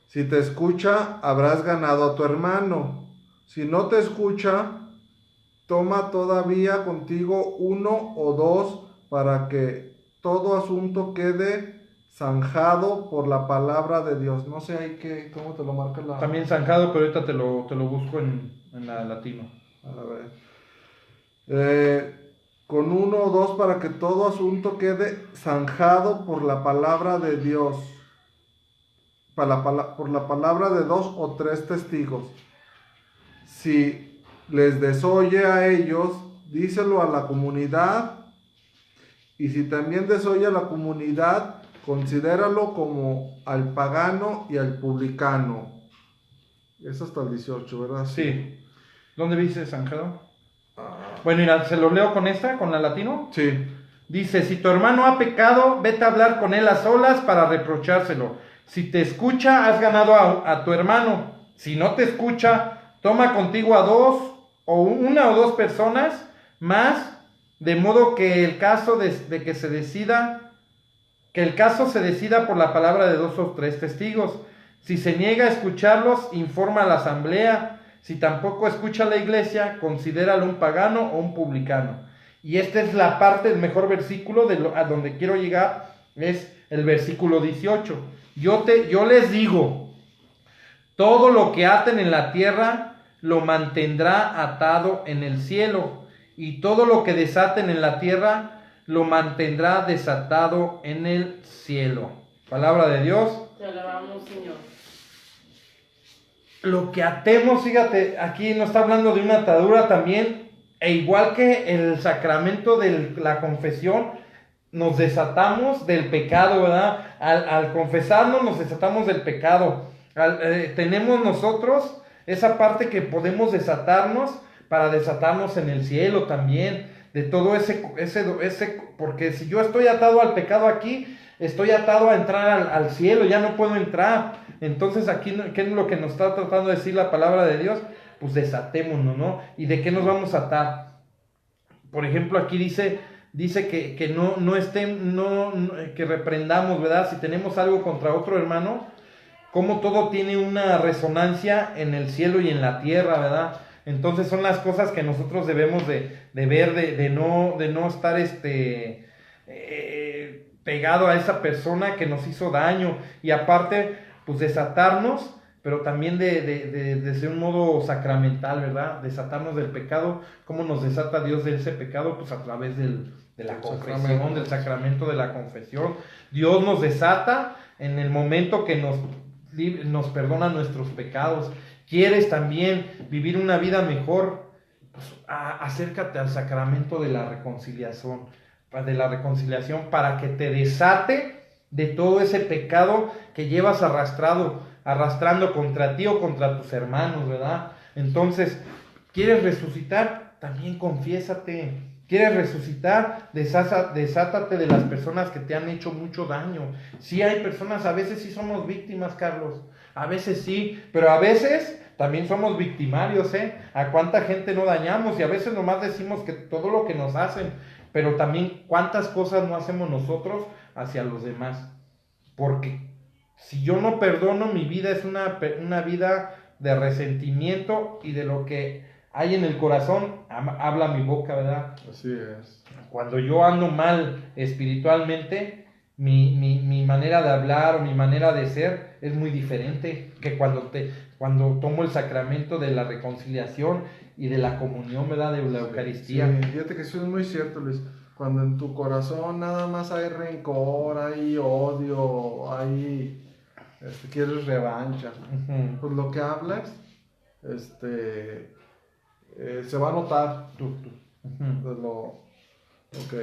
Si te escucha, habrás ganado a tu hermano. Si no te escucha, toma todavía contigo uno o dos para que todo asunto quede zanjado por la palabra de Dios. No sé ahí cómo te lo marca la... También zanjado, pero ahorita te lo busco en la latino. A ver. Con uno o dos para que todo asunto quede zanjado por la palabra de Dios. Por la palabra de 2 o 3 testigos. Si les desoye a ellos, díselo a la comunidad. Y si también desoye a la comunidad, considéralo como al pagano y al publicano. Es hasta el 18, ¿verdad? Sí. ¿Dónde dice zanjado? Bueno, mira, se lo leo con la latino. Sí. Dice, si tu hermano ha pecado, vete a hablar con él a solas para reprochárselo. Si te escucha, has ganado a tu hermano. Si no te escucha, toma contigo a una o dos personas más, de modo que el caso se decida por la palabra de 2 o 3 testigos. Si se niega a escucharlos, informa a la asamblea. Si tampoco escucha a la iglesia, considéralo un pagano o un publicano. Y esta es la parte, el mejor versículo a donde quiero llegar, es el versículo 18. Yo les digo, todo lo que aten en la tierra, lo mantendrá atado en el cielo. Y todo lo que desaten en la tierra, lo mantendrá desatado en el cielo. Palabra de Dios. Te alabamos, Señor. Lo que atemos, fíjate, aquí nos está hablando de una atadura también, e igual que el sacramento de la confesión, nos desatamos del pecado, ¿verdad? Al confesarnos nos desatamos del pecado. Tenemos nosotros esa parte que podemos desatarnos para desatarnos en el cielo también, de todo ese, porque si yo estoy atado al pecado aquí, estoy atado a entrar al cielo, ya no puedo entrar. Entonces aquí, ¿qué es lo que nos está tratando de decir la palabra de Dios? Pues desatémonos, ¿no? ¿Y de qué nos vamos a atar? Por ejemplo, aquí dice que que reprendamos, ¿verdad? Si tenemos algo contra otro hermano, como todo tiene una resonancia en el cielo y en la tierra, ¿verdad? Entonces son las cosas que nosotros debemos de ver, de no estar pegado a esa persona que nos hizo daño, y aparte, pues desatarnos, pero también de un modo sacramental, ¿verdad? Desatarnos del pecado. ¿Cómo nos desata Dios de ese pecado? Pues a través de la confesión, del sacramento de la confesión. Dios nos desata en el momento que nos perdona nuestros pecados. ¿Quieres también vivir una vida mejor? Pues acércate al sacramento de la reconciliación, para que te desate de todo ese pecado que llevas arrastrando contra ti o contra tus hermanos, ¿verdad? Entonces, ¿quieres resucitar? También confiésate. ¿Quieres resucitar? Desátate de las personas que te han hecho mucho daño. Sí hay personas, a veces sí somos víctimas, Carlos. A veces sí, pero a veces también somos victimarios, ¿eh? A cuánta gente no dañamos, y a veces nomás decimos que todo lo que nos hacen, pero también cuántas cosas no hacemos nosotros hacia los demás. Porque si yo no perdono, mi vida es una vida de resentimiento, y de lo que hay en el corazón habla mi boca, ¿verdad? Así es. Cuando yo ando mal espiritualmente, mi manera de hablar o mi manera de ser es muy diferente que cuando tomo el sacramento de la reconciliación y de la comunión, ¿verdad? De la Eucaristía. Sí, fíjate que eso es muy cierto, Luis. Cuando en tu corazón nada más hay rencor, hay odio, quieres revancha, Ujú. pues lo que hablas, se va a notar. Ujú. Pues ok.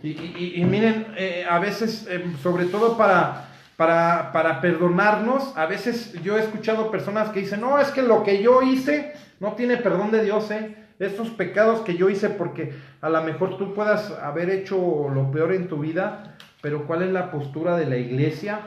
Y miren, a veces, sobre todo para perdonarnos, a veces yo he escuchado personas que dicen, no, es que lo que yo hice no tiene perdón de Dios, estos pecados que yo hice, porque a lo mejor tú puedas haber hecho lo peor en tu vida, pero ¿cuál es la postura de la iglesia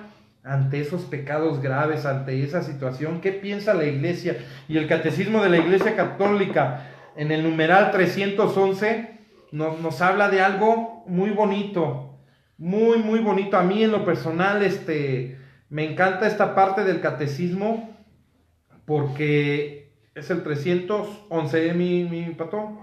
ante esos pecados graves, ante esa situación? ¿Qué piensa la iglesia? Y el catecismo de la Iglesia Católica, en el numeral 311, nos habla de algo muy bonito, muy bonito. A mí en lo personal, me encanta esta parte del catecismo, porque es el 311, mi patrón.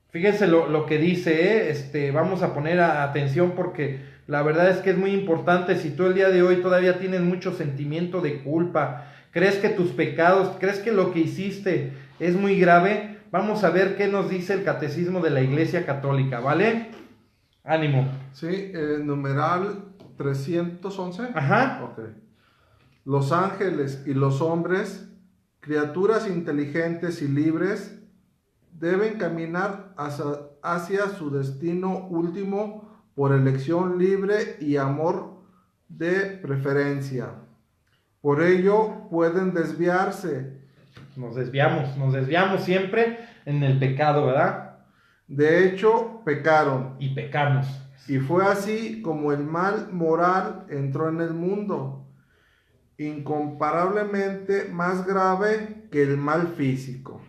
Fíjense lo que dice, vamos a poner atención, porque la verdad es que es muy importante. Si tú el día de hoy todavía tienes mucho sentimiento de culpa, crees que tus pecados, crees que lo que hiciste es muy grave, vamos a ver qué nos dice el Catecismo de la Iglesia Católica, ¿vale? Ánimo. Sí, numeral 311. Ajá. Ok. Los ángeles y los hombres, criaturas inteligentes y libres, deben caminar hacia su destino último por elección libre y amor de preferencia. Por ello pueden desviarse. Nos desviamos siempre en el pecado, ¿verdad? De hecho, pecaron. Y pecamos. Y fue así como el mal moral entró en el mundo, incomparablemente más grave que el mal físico.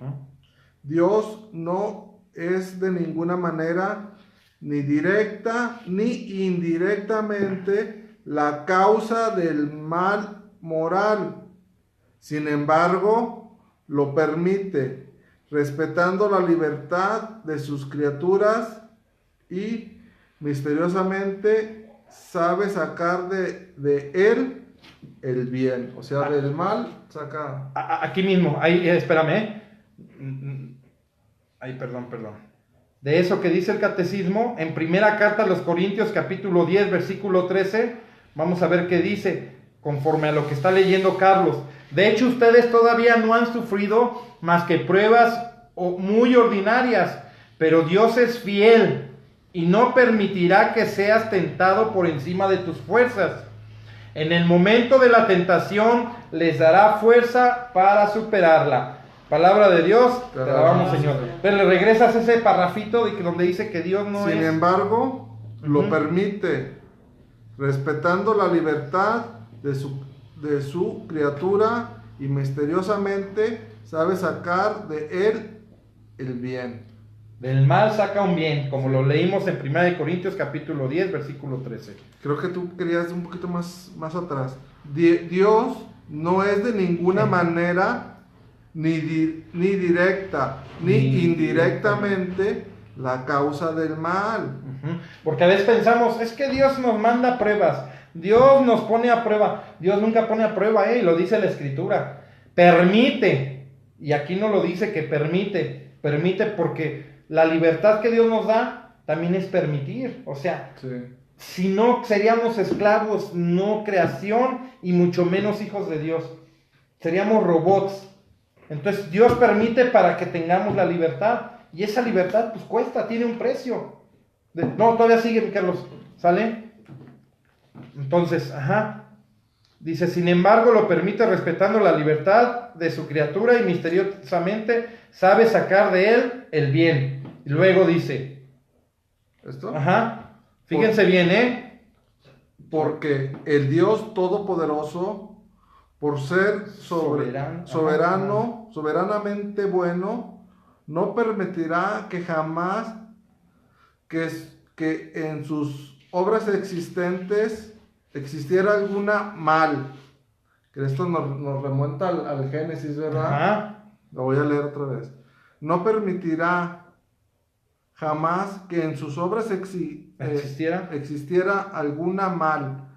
Dios no es de ninguna manera, ni directa ni indirectamente, la causa del mal moral. Sin embargo, lo permite, respetando la libertad de sus criaturas, y misteriosamente sabe sacar de él el bien. O sea, del mal saca. Aquí mismo, ahí, espérame, Ay, perdón. De eso que dice el catecismo, en primera carta a los Corintios, capítulo 10, versículo 13, vamos a ver qué dice, conforme a lo que está leyendo Carlos. De hecho, ustedes todavía no han sufrido más que pruebas muy ordinarias, pero Dios es fiel y no permitirá que seas tentado por encima de tus fuerzas. En el momento de la tentación les dará fuerza para superarla. Palabra de Dios, te alabamos, Señor. Pero le regresas ese parrafito donde dice que Dios no es... Sin embargo, lo permite, respetando la libertad de su criatura, y misteriosamente sabe sacar de él el bien. Del mal saca un bien, como lo leímos en 1 Corintios capítulo 10, versículo 13. Creo que tú querías un poquito más atrás. Dios no es de ninguna manera, ni directa, ni indirectamente, la causa del mal. Porque a veces pensamos, es que Dios nos manda pruebas, Dios nos pone a prueba. Dios nunca pone a prueba, y lo dice la Escritura. Permite, y aquí no lo dice que permite porque la libertad que Dios nos da también es permitir. O sea, Sí. si no seríamos esclavos, no creación, y mucho menos hijos de Dios. Seríamos robots. Entonces Dios permite para que tengamos la libertad, y esa libertad pues cuesta, tiene un precio. No, todavía sigue, mi Carlos, ¿sale? Entonces, dice, sin embargo lo permite respetando la libertad de su criatura, y misteriosamente sabe sacar de él el bien. Y luego dice, ¿Esto? Fíjense bien, Porque el Dios Todopoderoso, por ser soberanamente bueno, no permitirá que jamás que en sus obras existentes existiera alguna mal. Que esto nos remonta al Génesis, ¿verdad? Lo voy a leer otra vez. No permitirá jamás que en sus obras existiera alguna mal,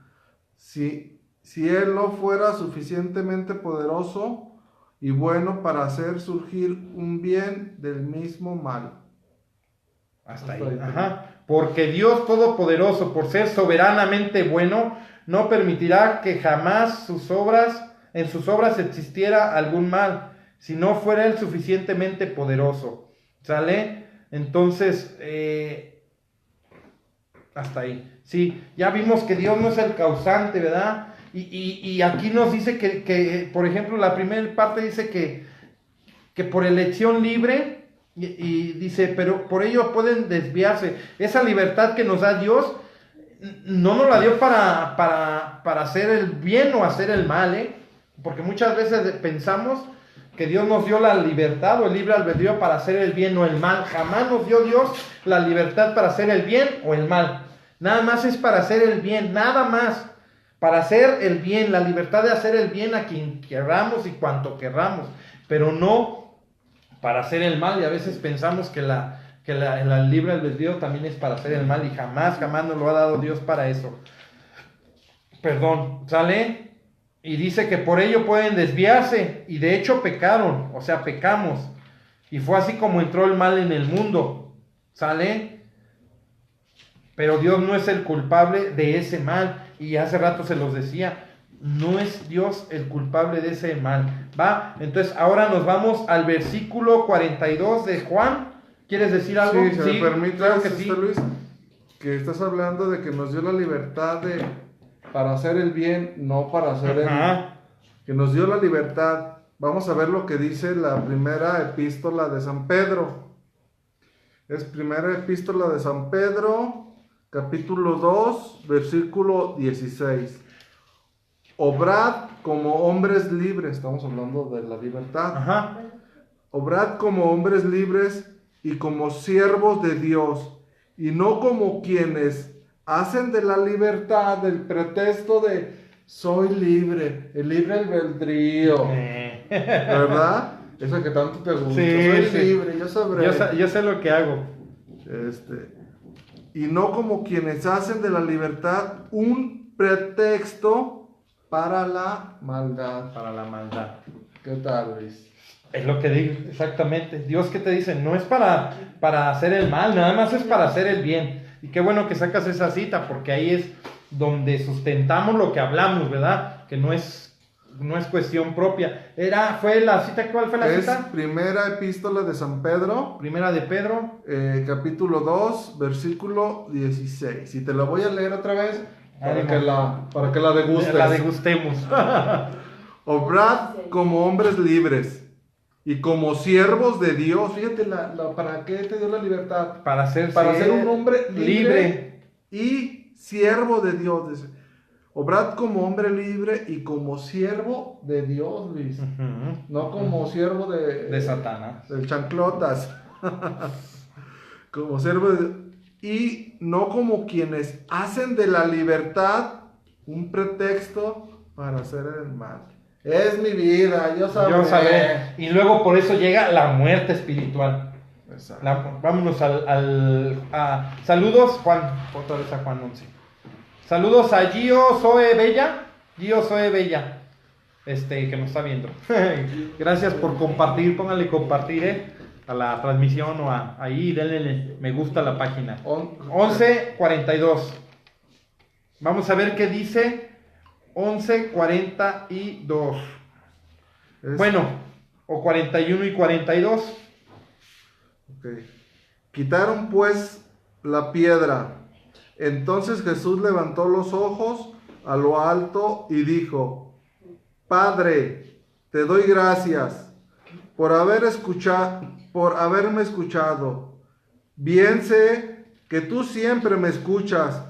si él no fuera suficientemente poderoso y bueno para hacer surgir un bien del mismo mal. Hasta ahí. Hasta ahí. Ajá. Porque Dios Todopoderoso, por ser soberanamente bueno, no permitirá que jamás en sus obras existiera algún mal, si no fuera Él suficientemente poderoso. ¿Sale? Entonces, hasta ahí. Sí, ya vimos que Dios no es el causante, ¿verdad? Y aquí nos dice que, por ejemplo, la primera parte dice que por elección libre, y dice, pero por ello pueden desviarse. Esa libertad que nos da Dios, no nos la dio para hacer el bien o hacer el mal, ¿eh? Porque muchas veces pensamos que Dios nos dio la libertad o el libre albedrío para hacer el bien o el mal. Jamás nos dio Dios la libertad para hacer el bien o el mal. Nada más es para hacer el bien, nada más. Para hacer el bien, la libertad de hacer el bien a quien querramos y cuanto querramos, pero no para hacer el mal. Y a veces pensamos que el libre albedrío también es para hacer el mal, y jamás nos lo ha dado Dios para eso. Perdón, ¿sale? Y dice que por ello pueden desviarse, y de hecho pecaron, o sea, pecamos. Y fue así como entró el mal en el mundo, ¿sale? Pero Dios no es el culpable de ese mal, y hace rato se los decía, no es Dios el culpable de ese mal, ¿va? Entonces ahora nos vamos al versículo 42 de Juan. ¿Quieres decir algo? Sí, si me permites, claro que sí. Luis, que estás hablando de que nos dio la libertad para hacer el bien, no para hacer el mal. Que nos dio la libertad. Vamos a ver lo que dice la primera epístola de San Pedro. Es primera epístola de San Pedro, capítulo 2, versículo 16. Obrad como hombres libres. Estamos hablando de la libertad. Ajá. Obrad como hombres libres y como siervos de Dios, y no como quienes hacen de la libertad el pretexto de soy libre, el libre albedrío, ¿verdad? Esa que tanto te gusta. Sí, soy sí. libre, yo sabré. Yo sé lo que hago. Y no como quienes hacen de la libertad un pretexto para la maldad. Para la maldad. ¿Qué tal, Luis? Es lo que digo, exactamente. Dios, ¿qué te dice? No es para hacer el mal, nada más es para hacer el bien. Y qué bueno que sacas esa cita, porque ahí es donde sustentamos lo que hablamos, ¿verdad? Que no es cuestión propia. ¿Fue la cita? ¿Cuál fue la cita? Es primera epístola de San Pedro. Primera de Pedro. Capítulo 2, versículo 16. Y te la voy a leer otra vez para que la degustes. La degustemos. Obrad como hombres libres y como siervos de Dios. Fíjate, ¿para qué te dio la libertad? Para ser un hombre libre y siervo de Dios. Dice. Obrad como hombre libre y como siervo de Dios, Luis. Uh-huh. No como siervo de Satanás. Del chanclotas. Como siervo de Dios. Y no como quienes hacen de la libertad un pretexto para hacer el mal. Es mi vida, yo sabré. Y luego por eso llega la muerte espiritual. Exacto. Vámonos saludos, Juan, otra vez a Juan 11. Saludos a Gio Zoe Bella, que nos está viendo. Gracias por compartir, pónganle compartir a la transmisión o ahí, denle me gusta a la página. 11:42. Vamos a ver qué dice 11:42. Bueno, o 41 y 42. Okay. Quitaron pues la piedra. Entonces Jesús levantó los ojos a lo alto y dijo: Padre, te doy gracias por haberme escuchado. Bien sé que tú siempre me escuchas,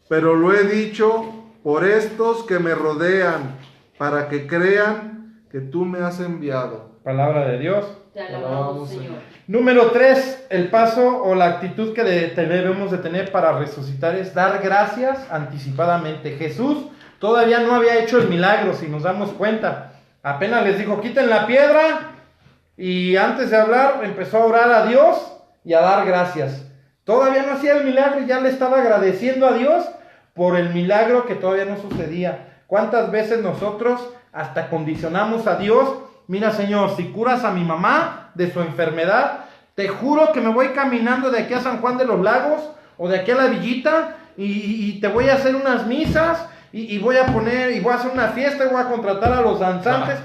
pero lo he dicho por estos que me rodean, para que crean que tú me has enviado. Palabra de Dios. Te alabamos, Señor. Número 3, el paso o la actitud que debemos de tener para resucitar es dar gracias anticipadamente. Jesús todavía no había hecho el milagro, si nos damos cuenta. Apenas les dijo, quiten la piedra, y antes de hablar empezó a orar a Dios y a dar gracias. Todavía no hacía el milagro y ya le estaba agradeciendo a Dios por el milagro que todavía no sucedía. ¿Cuántas veces nosotros hasta condicionamos a Dios mira Señor, si curas a mi mamá de su enfermedad, te juro que me voy caminando de aquí a San Juan de los Lagos o de aquí a la Villita y te voy a hacer unas misas y voy a poner, y voy a hacer una fiesta y voy a contratar a los danzantes.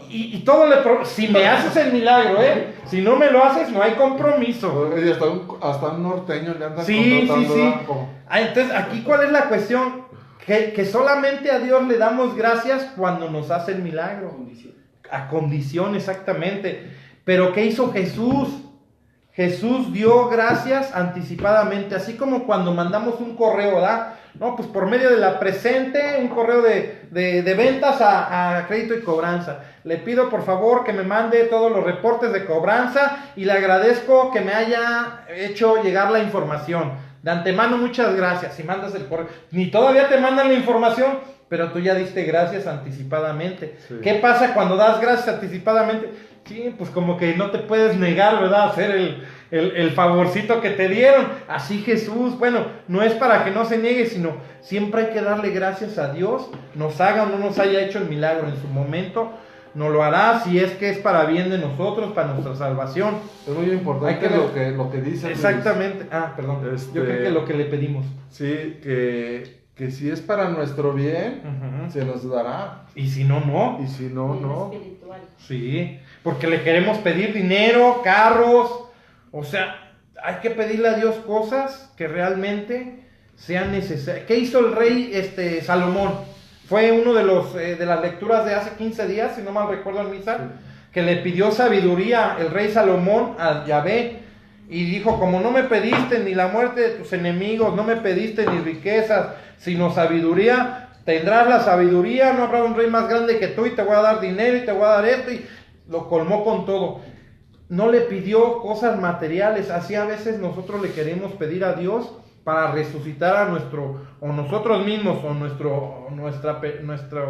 Y todo si me haces el milagro, si no me lo haces, no hay compromiso. Y hasta un norteño le andan Sí. contratando, ¿verdad? Entonces, aquí, ¿cuál es la cuestión? Que solamente a Dios le damos gracias cuando nos hace el milagro. Condición. A condición, exactamente. Pero ¿qué hizo Jesús? Jesús dio gracias anticipadamente, así como cuando mandamos un correo, ¿verdad? No, pues por medio de la presente, un correo de ventas a crédito y cobranza. Le pido por favor que me mande todos los reportes de cobranza y le agradezco que me haya hecho llegar la información. De antemano, muchas gracias. Y mandas el correo. Ni todavía te mandan la información, pero tú ya diste gracias anticipadamente. Sí. ¿Qué pasa cuando das gracias anticipadamente? Sí, pues como que no te puedes negar, ¿verdad? A hacer el favorcito que te dieron. Así Jesús, bueno, no es para que no se niegue, sino siempre hay que darle gracias a Dios, nos haga o no nos haya hecho el milagro en su momento, nos lo hará si es que es para bien de nosotros, para nuestra salvación. Es muy importante Hay que lo que dice. Exactamente. Perdón. Yo creo que lo que le pedimos. Sí, que si es para nuestro bien, Ujú. se nos dará. Y si no, no. Y si no, Bien no. espiritual. Sí, porque le queremos pedir dinero, carros, o sea, hay que pedirle a Dios cosas que realmente sean necesarias. ¿Qué hizo el rey Salomón? Fue uno de las lecturas de hace 15 días, si no mal recuerdo en misa, Sí. que le pidió sabiduría el rey Salomón a Yahvé y dijo, como no me pediste ni la muerte de tus enemigos, no me pediste ni riquezas, sino sabiduría, tendrás la sabiduría, no habrá un rey más grande que tú y te voy a dar dinero y te voy a dar esto, y lo colmó con todo. No le pidió cosas materiales, así a veces nosotros le queremos pedir a Dios para resucitar a nosotros mismos, o nuestro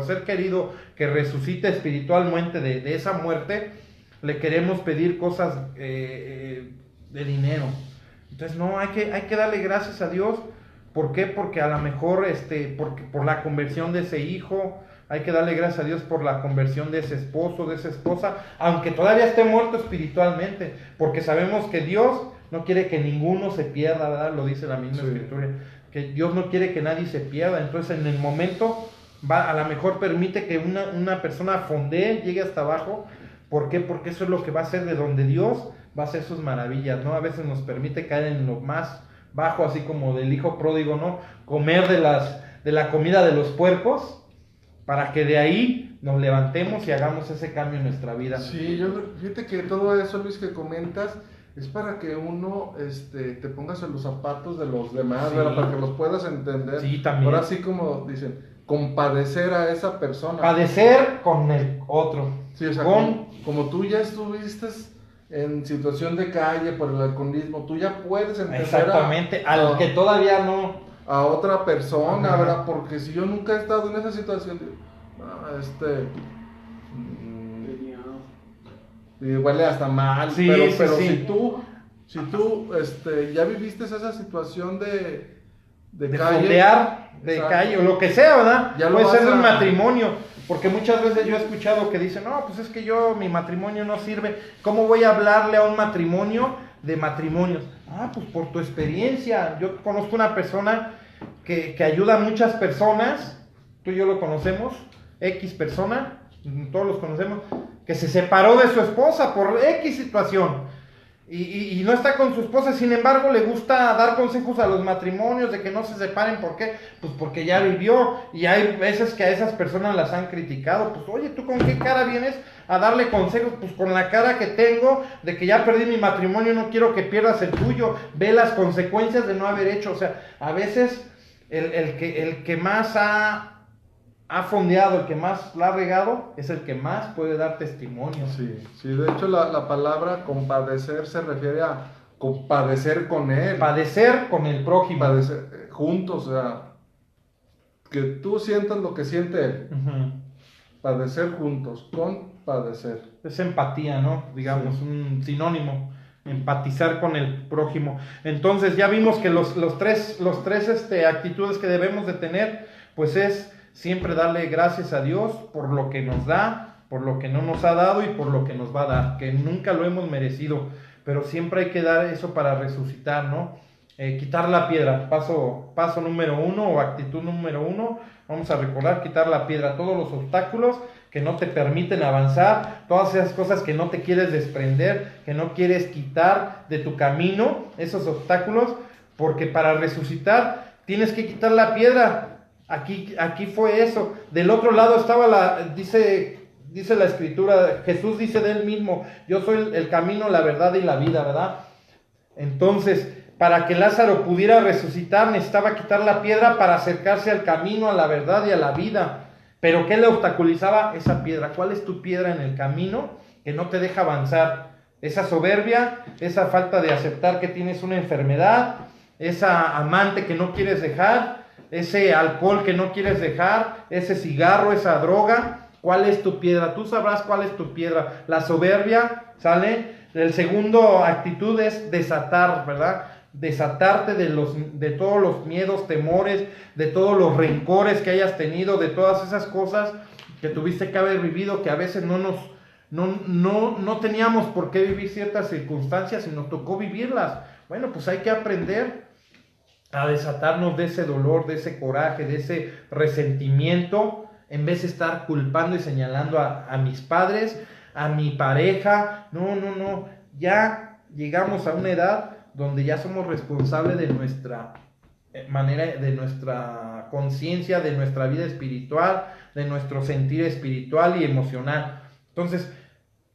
ser querido que resucite espiritualmente de esa muerte, le queremos pedir cosas de dinero. Entonces no, hay que darle gracias a Dios. ¿Por qué? Porque a lo mejor por la conversión de ese hijo, hay que darle gracias a Dios por la conversión de ese esposo, de esa esposa, aunque todavía esté muerto espiritualmente, porque sabemos que Dios no quiere que ninguno se pierda, ¿verdad? Lo dice la misma escritura, que Dios no quiere que nadie se pierda. Entonces en el momento a lo mejor permite que una persona fondee, llegue hasta abajo. ¿Por qué? Porque eso es lo que va a hacer de donde Dios va a hacer sus maravillas, ¿no? A veces nos permite caer en lo más bajo, así como del hijo pródigo, ¿no? Comer de la comida de los puercos, para que de ahí nos levantemos y hagamos ese cambio en nuestra vida. Sí, fíjate que todo eso, Luis, que comentas, es para que uno te pongas en los zapatos de los demás, Sí. ¿verdad? Para que los puedas entender. Sí, también. Ahora sí, como dicen, compadecer a esa persona. Padecer con el otro. Sí, o sea, con... como tú ya estuviste en situación de calle por el alcoholismo, tú ya puedes entender Exactamente, al que todavía no... a otra persona, Ajá. ¿verdad? Porque si yo nunca he estado en esa situación, digo, y huele hasta mal, Sí, pero sí. si tú ya viviste esa situación de calle, fondear, de exacto, calle, o lo que sea, ¿verdad? Ya lo Puede ser vas de un a- matrimonio, porque muchas veces yo he escuchado que dicen, no, pues es que mi matrimonio no sirve, ¿cómo voy a hablarle a un matrimonio de matrimonios? Pues por tu experiencia. Yo conozco una persona que ayuda a muchas personas, tú y yo lo conocemos, X persona, todos los conocemos, que se separó de su esposa por X situación. Y no está con su esposa, sin embargo le gusta dar consejos a los matrimonios de que no se separen. ¿Por qué? Pues porque ya vivió, y hay veces que a esas personas las han criticado. Pues oye, ¿tú con qué cara vienes a darle consejos? Pues con la cara que tengo de que ya perdí mi matrimonio, no quiero que pierdas el tuyo, ve las consecuencias de no haber hecho. O sea, a veces el que más ha fondeado, el que más la ha regado, es el que más puede dar testimonio. Sí, de hecho la palabra compadecer se refiere a compadecer con él, Padecer con el prójimo. padecer juntos, o sea, que tú sientas lo que siente él, Ujú. padecer juntos, compadecer. Es empatía, ¿no? Digamos, Sí. un sinónimo, empatizar con el prójimo. Entonces ya vimos que los tres actitudes que debemos de tener, pues es siempre darle gracias a Dios por lo que nos da, por lo que no nos ha dado y por lo que nos va a dar, que nunca lo hemos merecido, pero siempre hay que dar eso para resucitar, ¿no? Quitar la piedra, paso número 1 o actitud número 1, vamos a recordar, quitar la piedra, todos los obstáculos que no te permiten avanzar, todas esas cosas que no te quieres desprender, que no quieres quitar de tu camino, esos obstáculos, porque para resucitar tienes que quitar la piedra. Aquí fue eso. Del otro lado estaba dice la escritura, Jesús dice de él mismo, yo soy el camino, la verdad y la vida, ¿verdad? Entonces, para que Lázaro pudiera resucitar, necesitaba quitar la piedra para acercarse al camino, a la verdad y a la vida. Pero ¿qué le obstaculizaba? Esa piedra. ¿Cuál es tu piedra en el camino que no te deja avanzar? Esa soberbia, esa falta de aceptar que tienes una enfermedad, esa amante que no quieres dejar, ese alcohol que no quieres dejar, ese cigarro, esa droga. ¿Cuál es tu piedra? Tú sabrás cuál es tu piedra. La soberbia, ¿sale? El segundo actitud es desatar, ¿verdad? Desatarte de todos los miedos, temores, de todos los rencores que hayas tenido, de todas esas cosas que tuviste que haber vivido, que a veces no teníamos por qué vivir ciertas circunstancias y nos tocó vivirlas. Bueno, pues hay que aprender a desatarnos de ese dolor, de ese coraje, de ese resentimiento, en vez de estar culpando y señalando a mis padres, a mi pareja. No, ya llegamos a una edad donde ya somos responsables de nuestra manera, de nuestra conciencia, de nuestra vida espiritual, de nuestro sentir espiritual y emocional. Entonces,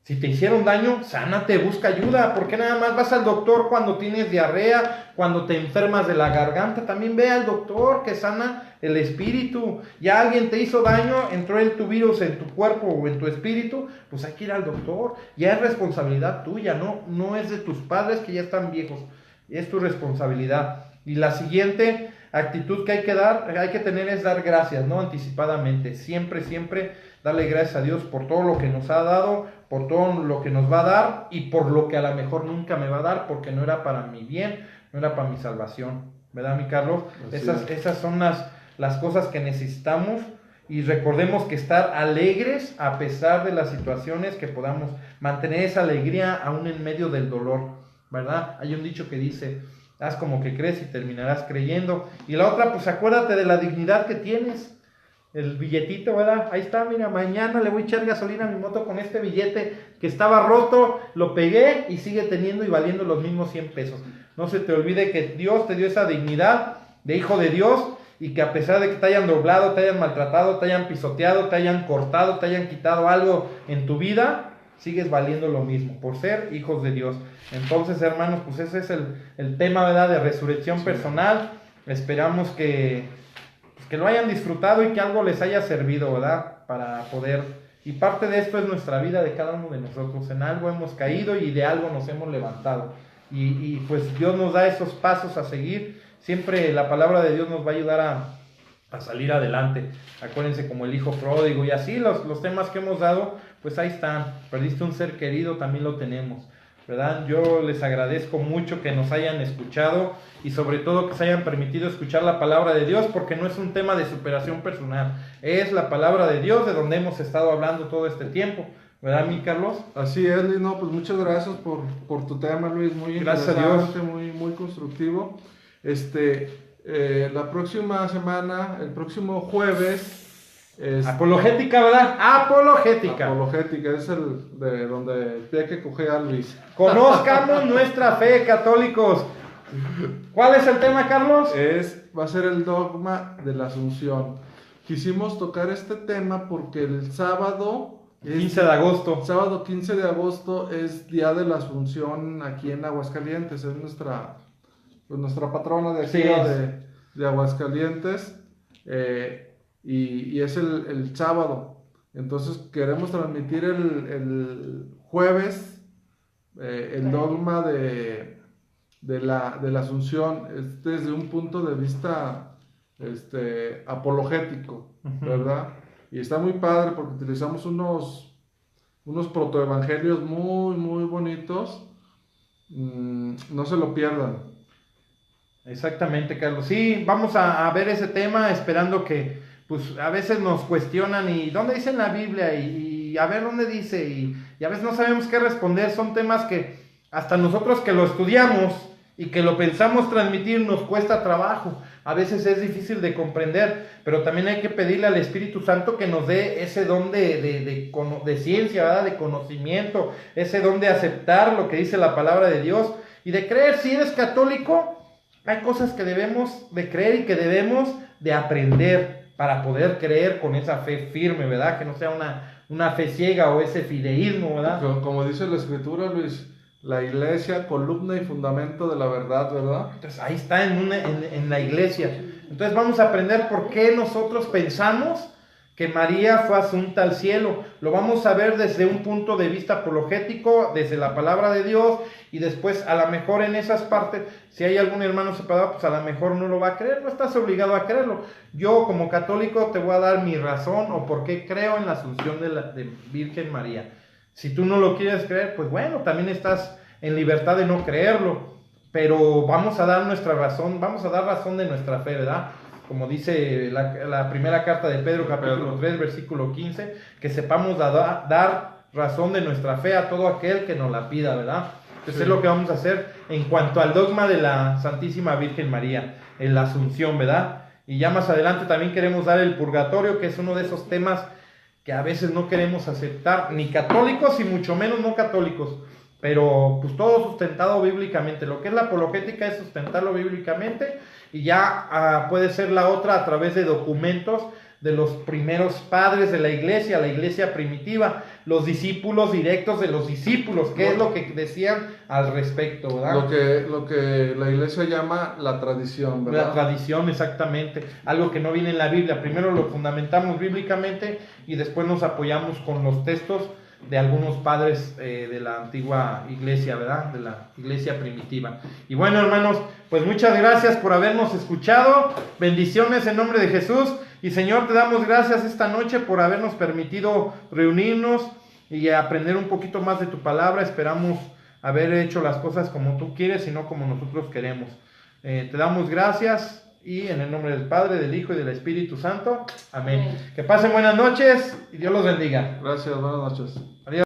si te hicieron daño, sánate, busca ayuda. ¿Por qué nada más vas al doctor cuando tienes diarrea, cuando te enfermas de la garganta? También ve al doctor que sana el espíritu. Ya alguien te hizo daño, entró tu virus en tu cuerpo o en tu espíritu, pues hay que ir al doctor. Ya es responsabilidad tuya, no es de tus padres que ya están viejos. Es tu responsabilidad. Y la siguiente actitud que hay que tener es dar gracias, ¿no? Anticipadamente. Siempre darle gracias a Dios por todo lo que nos ha dado, por todo lo que nos va a dar y por lo que a lo mejor nunca me va a dar porque no era para mi bien, no era para mi salvación. ¿Verdad, mi Carlos? Esas son las cosas que necesitamos, y recordemos que estar alegres a pesar de las situaciones, que podamos mantener esa alegría aún en medio del dolor, ¿verdad? Hay un dicho que dice, haz como que crees y terminarás creyendo. Y la otra, pues acuérdate de la dignidad que tienes. El billetito, ¿verdad? Ahí está, mira, mañana le voy a echar gasolina a mi moto con este billete que estaba roto, lo pegué y sigue teniendo y valiendo los mismos 100 pesos. No se te olvide que Dios te dio esa dignidad de hijo de Dios, y que a pesar de que te hayan doblado, te hayan maltratado, te hayan pisoteado, te hayan cortado, te hayan quitado algo en tu vida, sigues valiendo lo mismo por ser hijos de Dios. Entonces, hermanos, pues ese es el tema, ¿verdad?, de resurrección personal. Esperamos que lo hayan disfrutado y que algo les haya servido, ¿verdad?, para poder, y parte de esto es nuestra vida de cada uno de nosotros. En algo hemos caído y de algo nos hemos levantado, y pues Dios nos da esos pasos a seguir. Siempre la palabra de Dios nos va a ayudar a salir adelante. Acuérdense, como el hijo pródigo y así los temas que hemos dado, pues ahí están. Perdiste un ser querido, también lo tenemos, ¿verdad? Yo les agradezco mucho que nos hayan escuchado y sobre todo que se hayan permitido escuchar la palabra de Dios, porque no es un tema de superación personal, es la palabra de Dios de donde hemos estado hablando todo este tiempo, ¿verdad, mi Carlos? Así es, Luis. No, pues muchas gracias por tu tema, Luis. Muy Gracias interesante, a Dios. muy constructivo. La próxima semana, el próximo jueves, Apologética, ¿verdad? Apologética. Apologética, es el de donde tiene que coger a Luis. Conozcamos nuestra fe, católicos. ¿Cuál es el tema, Carlos? Va a ser el dogma de la Asunción. Quisimos tocar este tema porque el sábado 15 de agosto. Sábado 15 de agosto es Día de la Asunción aquí en Aguascalientes. Es nuestra patrona de aquí, Sí, de Aguascalientes. Y es el sábado. Entonces queremos transmitir el jueves el dogma de la Asunción desde un punto de vista apologético, ¿verdad? Y está muy padre porque utilizamos unos protoevangelios muy bonitos. No se lo pierdan. Exactamente, Carlos. Sí, vamos a ver ese tema, esperando que, pues, a veces nos cuestionan, ¿y dónde dice en la Biblia? Y y a ver dónde dice, y a veces no sabemos qué responder. Son temas que hasta nosotros que lo estudiamos y que lo pensamos transmitir nos cuesta trabajo. A veces es difícil de comprender, pero también hay que pedirle al Espíritu Santo que nos dé ese don de ciencia, ¿verdad? De conocimiento, ese don de aceptar lo que dice la palabra de Dios y de creer. Si eres católico, hay cosas que debemos de creer y que debemos de aprender para poder creer con esa fe firme, ¿verdad? Que no sea una fe ciega o ese fideísmo, ¿verdad? Como dice la Escritura, Luis, la iglesia, columna y fundamento de la verdad, ¿verdad? Entonces ahí está en la iglesia. Entonces vamos a aprender por qué nosotros pensamos que María fue asunta al cielo. Lo vamos a ver desde un punto de vista apologético, desde la palabra de Dios, y después a lo mejor en esas partes, si hay algún hermano separado, pues a lo mejor no lo va a creer, no estás obligado a creerlo. Yo como católico te voy a dar mi razón o por qué creo en la asunción de Virgen María. Si tú no lo quieres creer, pues bueno, también estás en libertad de no creerlo, pero vamos a dar nuestra razón, vamos a dar razón de nuestra fe, ¿verdad? Como dice la primera carta de Pedro, capítulo 3, versículo 15, que sepamos dar razón de nuestra fe a todo aquel que nos la pida, ¿verdad? Entonces es lo que vamos a hacer en cuanto al dogma de la Santísima Virgen María, en la Asunción, ¿verdad? Y ya más adelante también queremos dar el purgatorio, que es uno de esos temas que a veces no queremos aceptar, ni católicos y mucho menos no católicos, pero pues todo sustentado bíblicamente. Lo que es la apologética es sustentarlo bíblicamente, y ya puede ser la otra a través de documentos de los primeros padres de la iglesia primitiva, los discípulos directos de los discípulos, qué es lo que decían al respecto, ¿verdad? Lo que la iglesia llama la tradición, ¿verdad? La tradición, exactamente, algo que no viene en la Biblia. Primero lo fundamentamos bíblicamente y después nos apoyamos con los textos de algunos padres de la antigua iglesia, ¿verdad? De la iglesia primitiva. Y bueno, hermanos, pues muchas gracias por habernos escuchado. Bendiciones en nombre de Jesús. Y Señor, te damos gracias esta noche por habernos permitido reunirnos y aprender un poquito más de tu palabra. Esperamos haber hecho las cosas como tú quieres y no como nosotros queremos. Te damos gracias. Y en el nombre del Padre, del Hijo y del Espíritu Santo. Amén. Que pasen buenas noches y Dios los bendiga. Gracias, buenas noches. Adiós.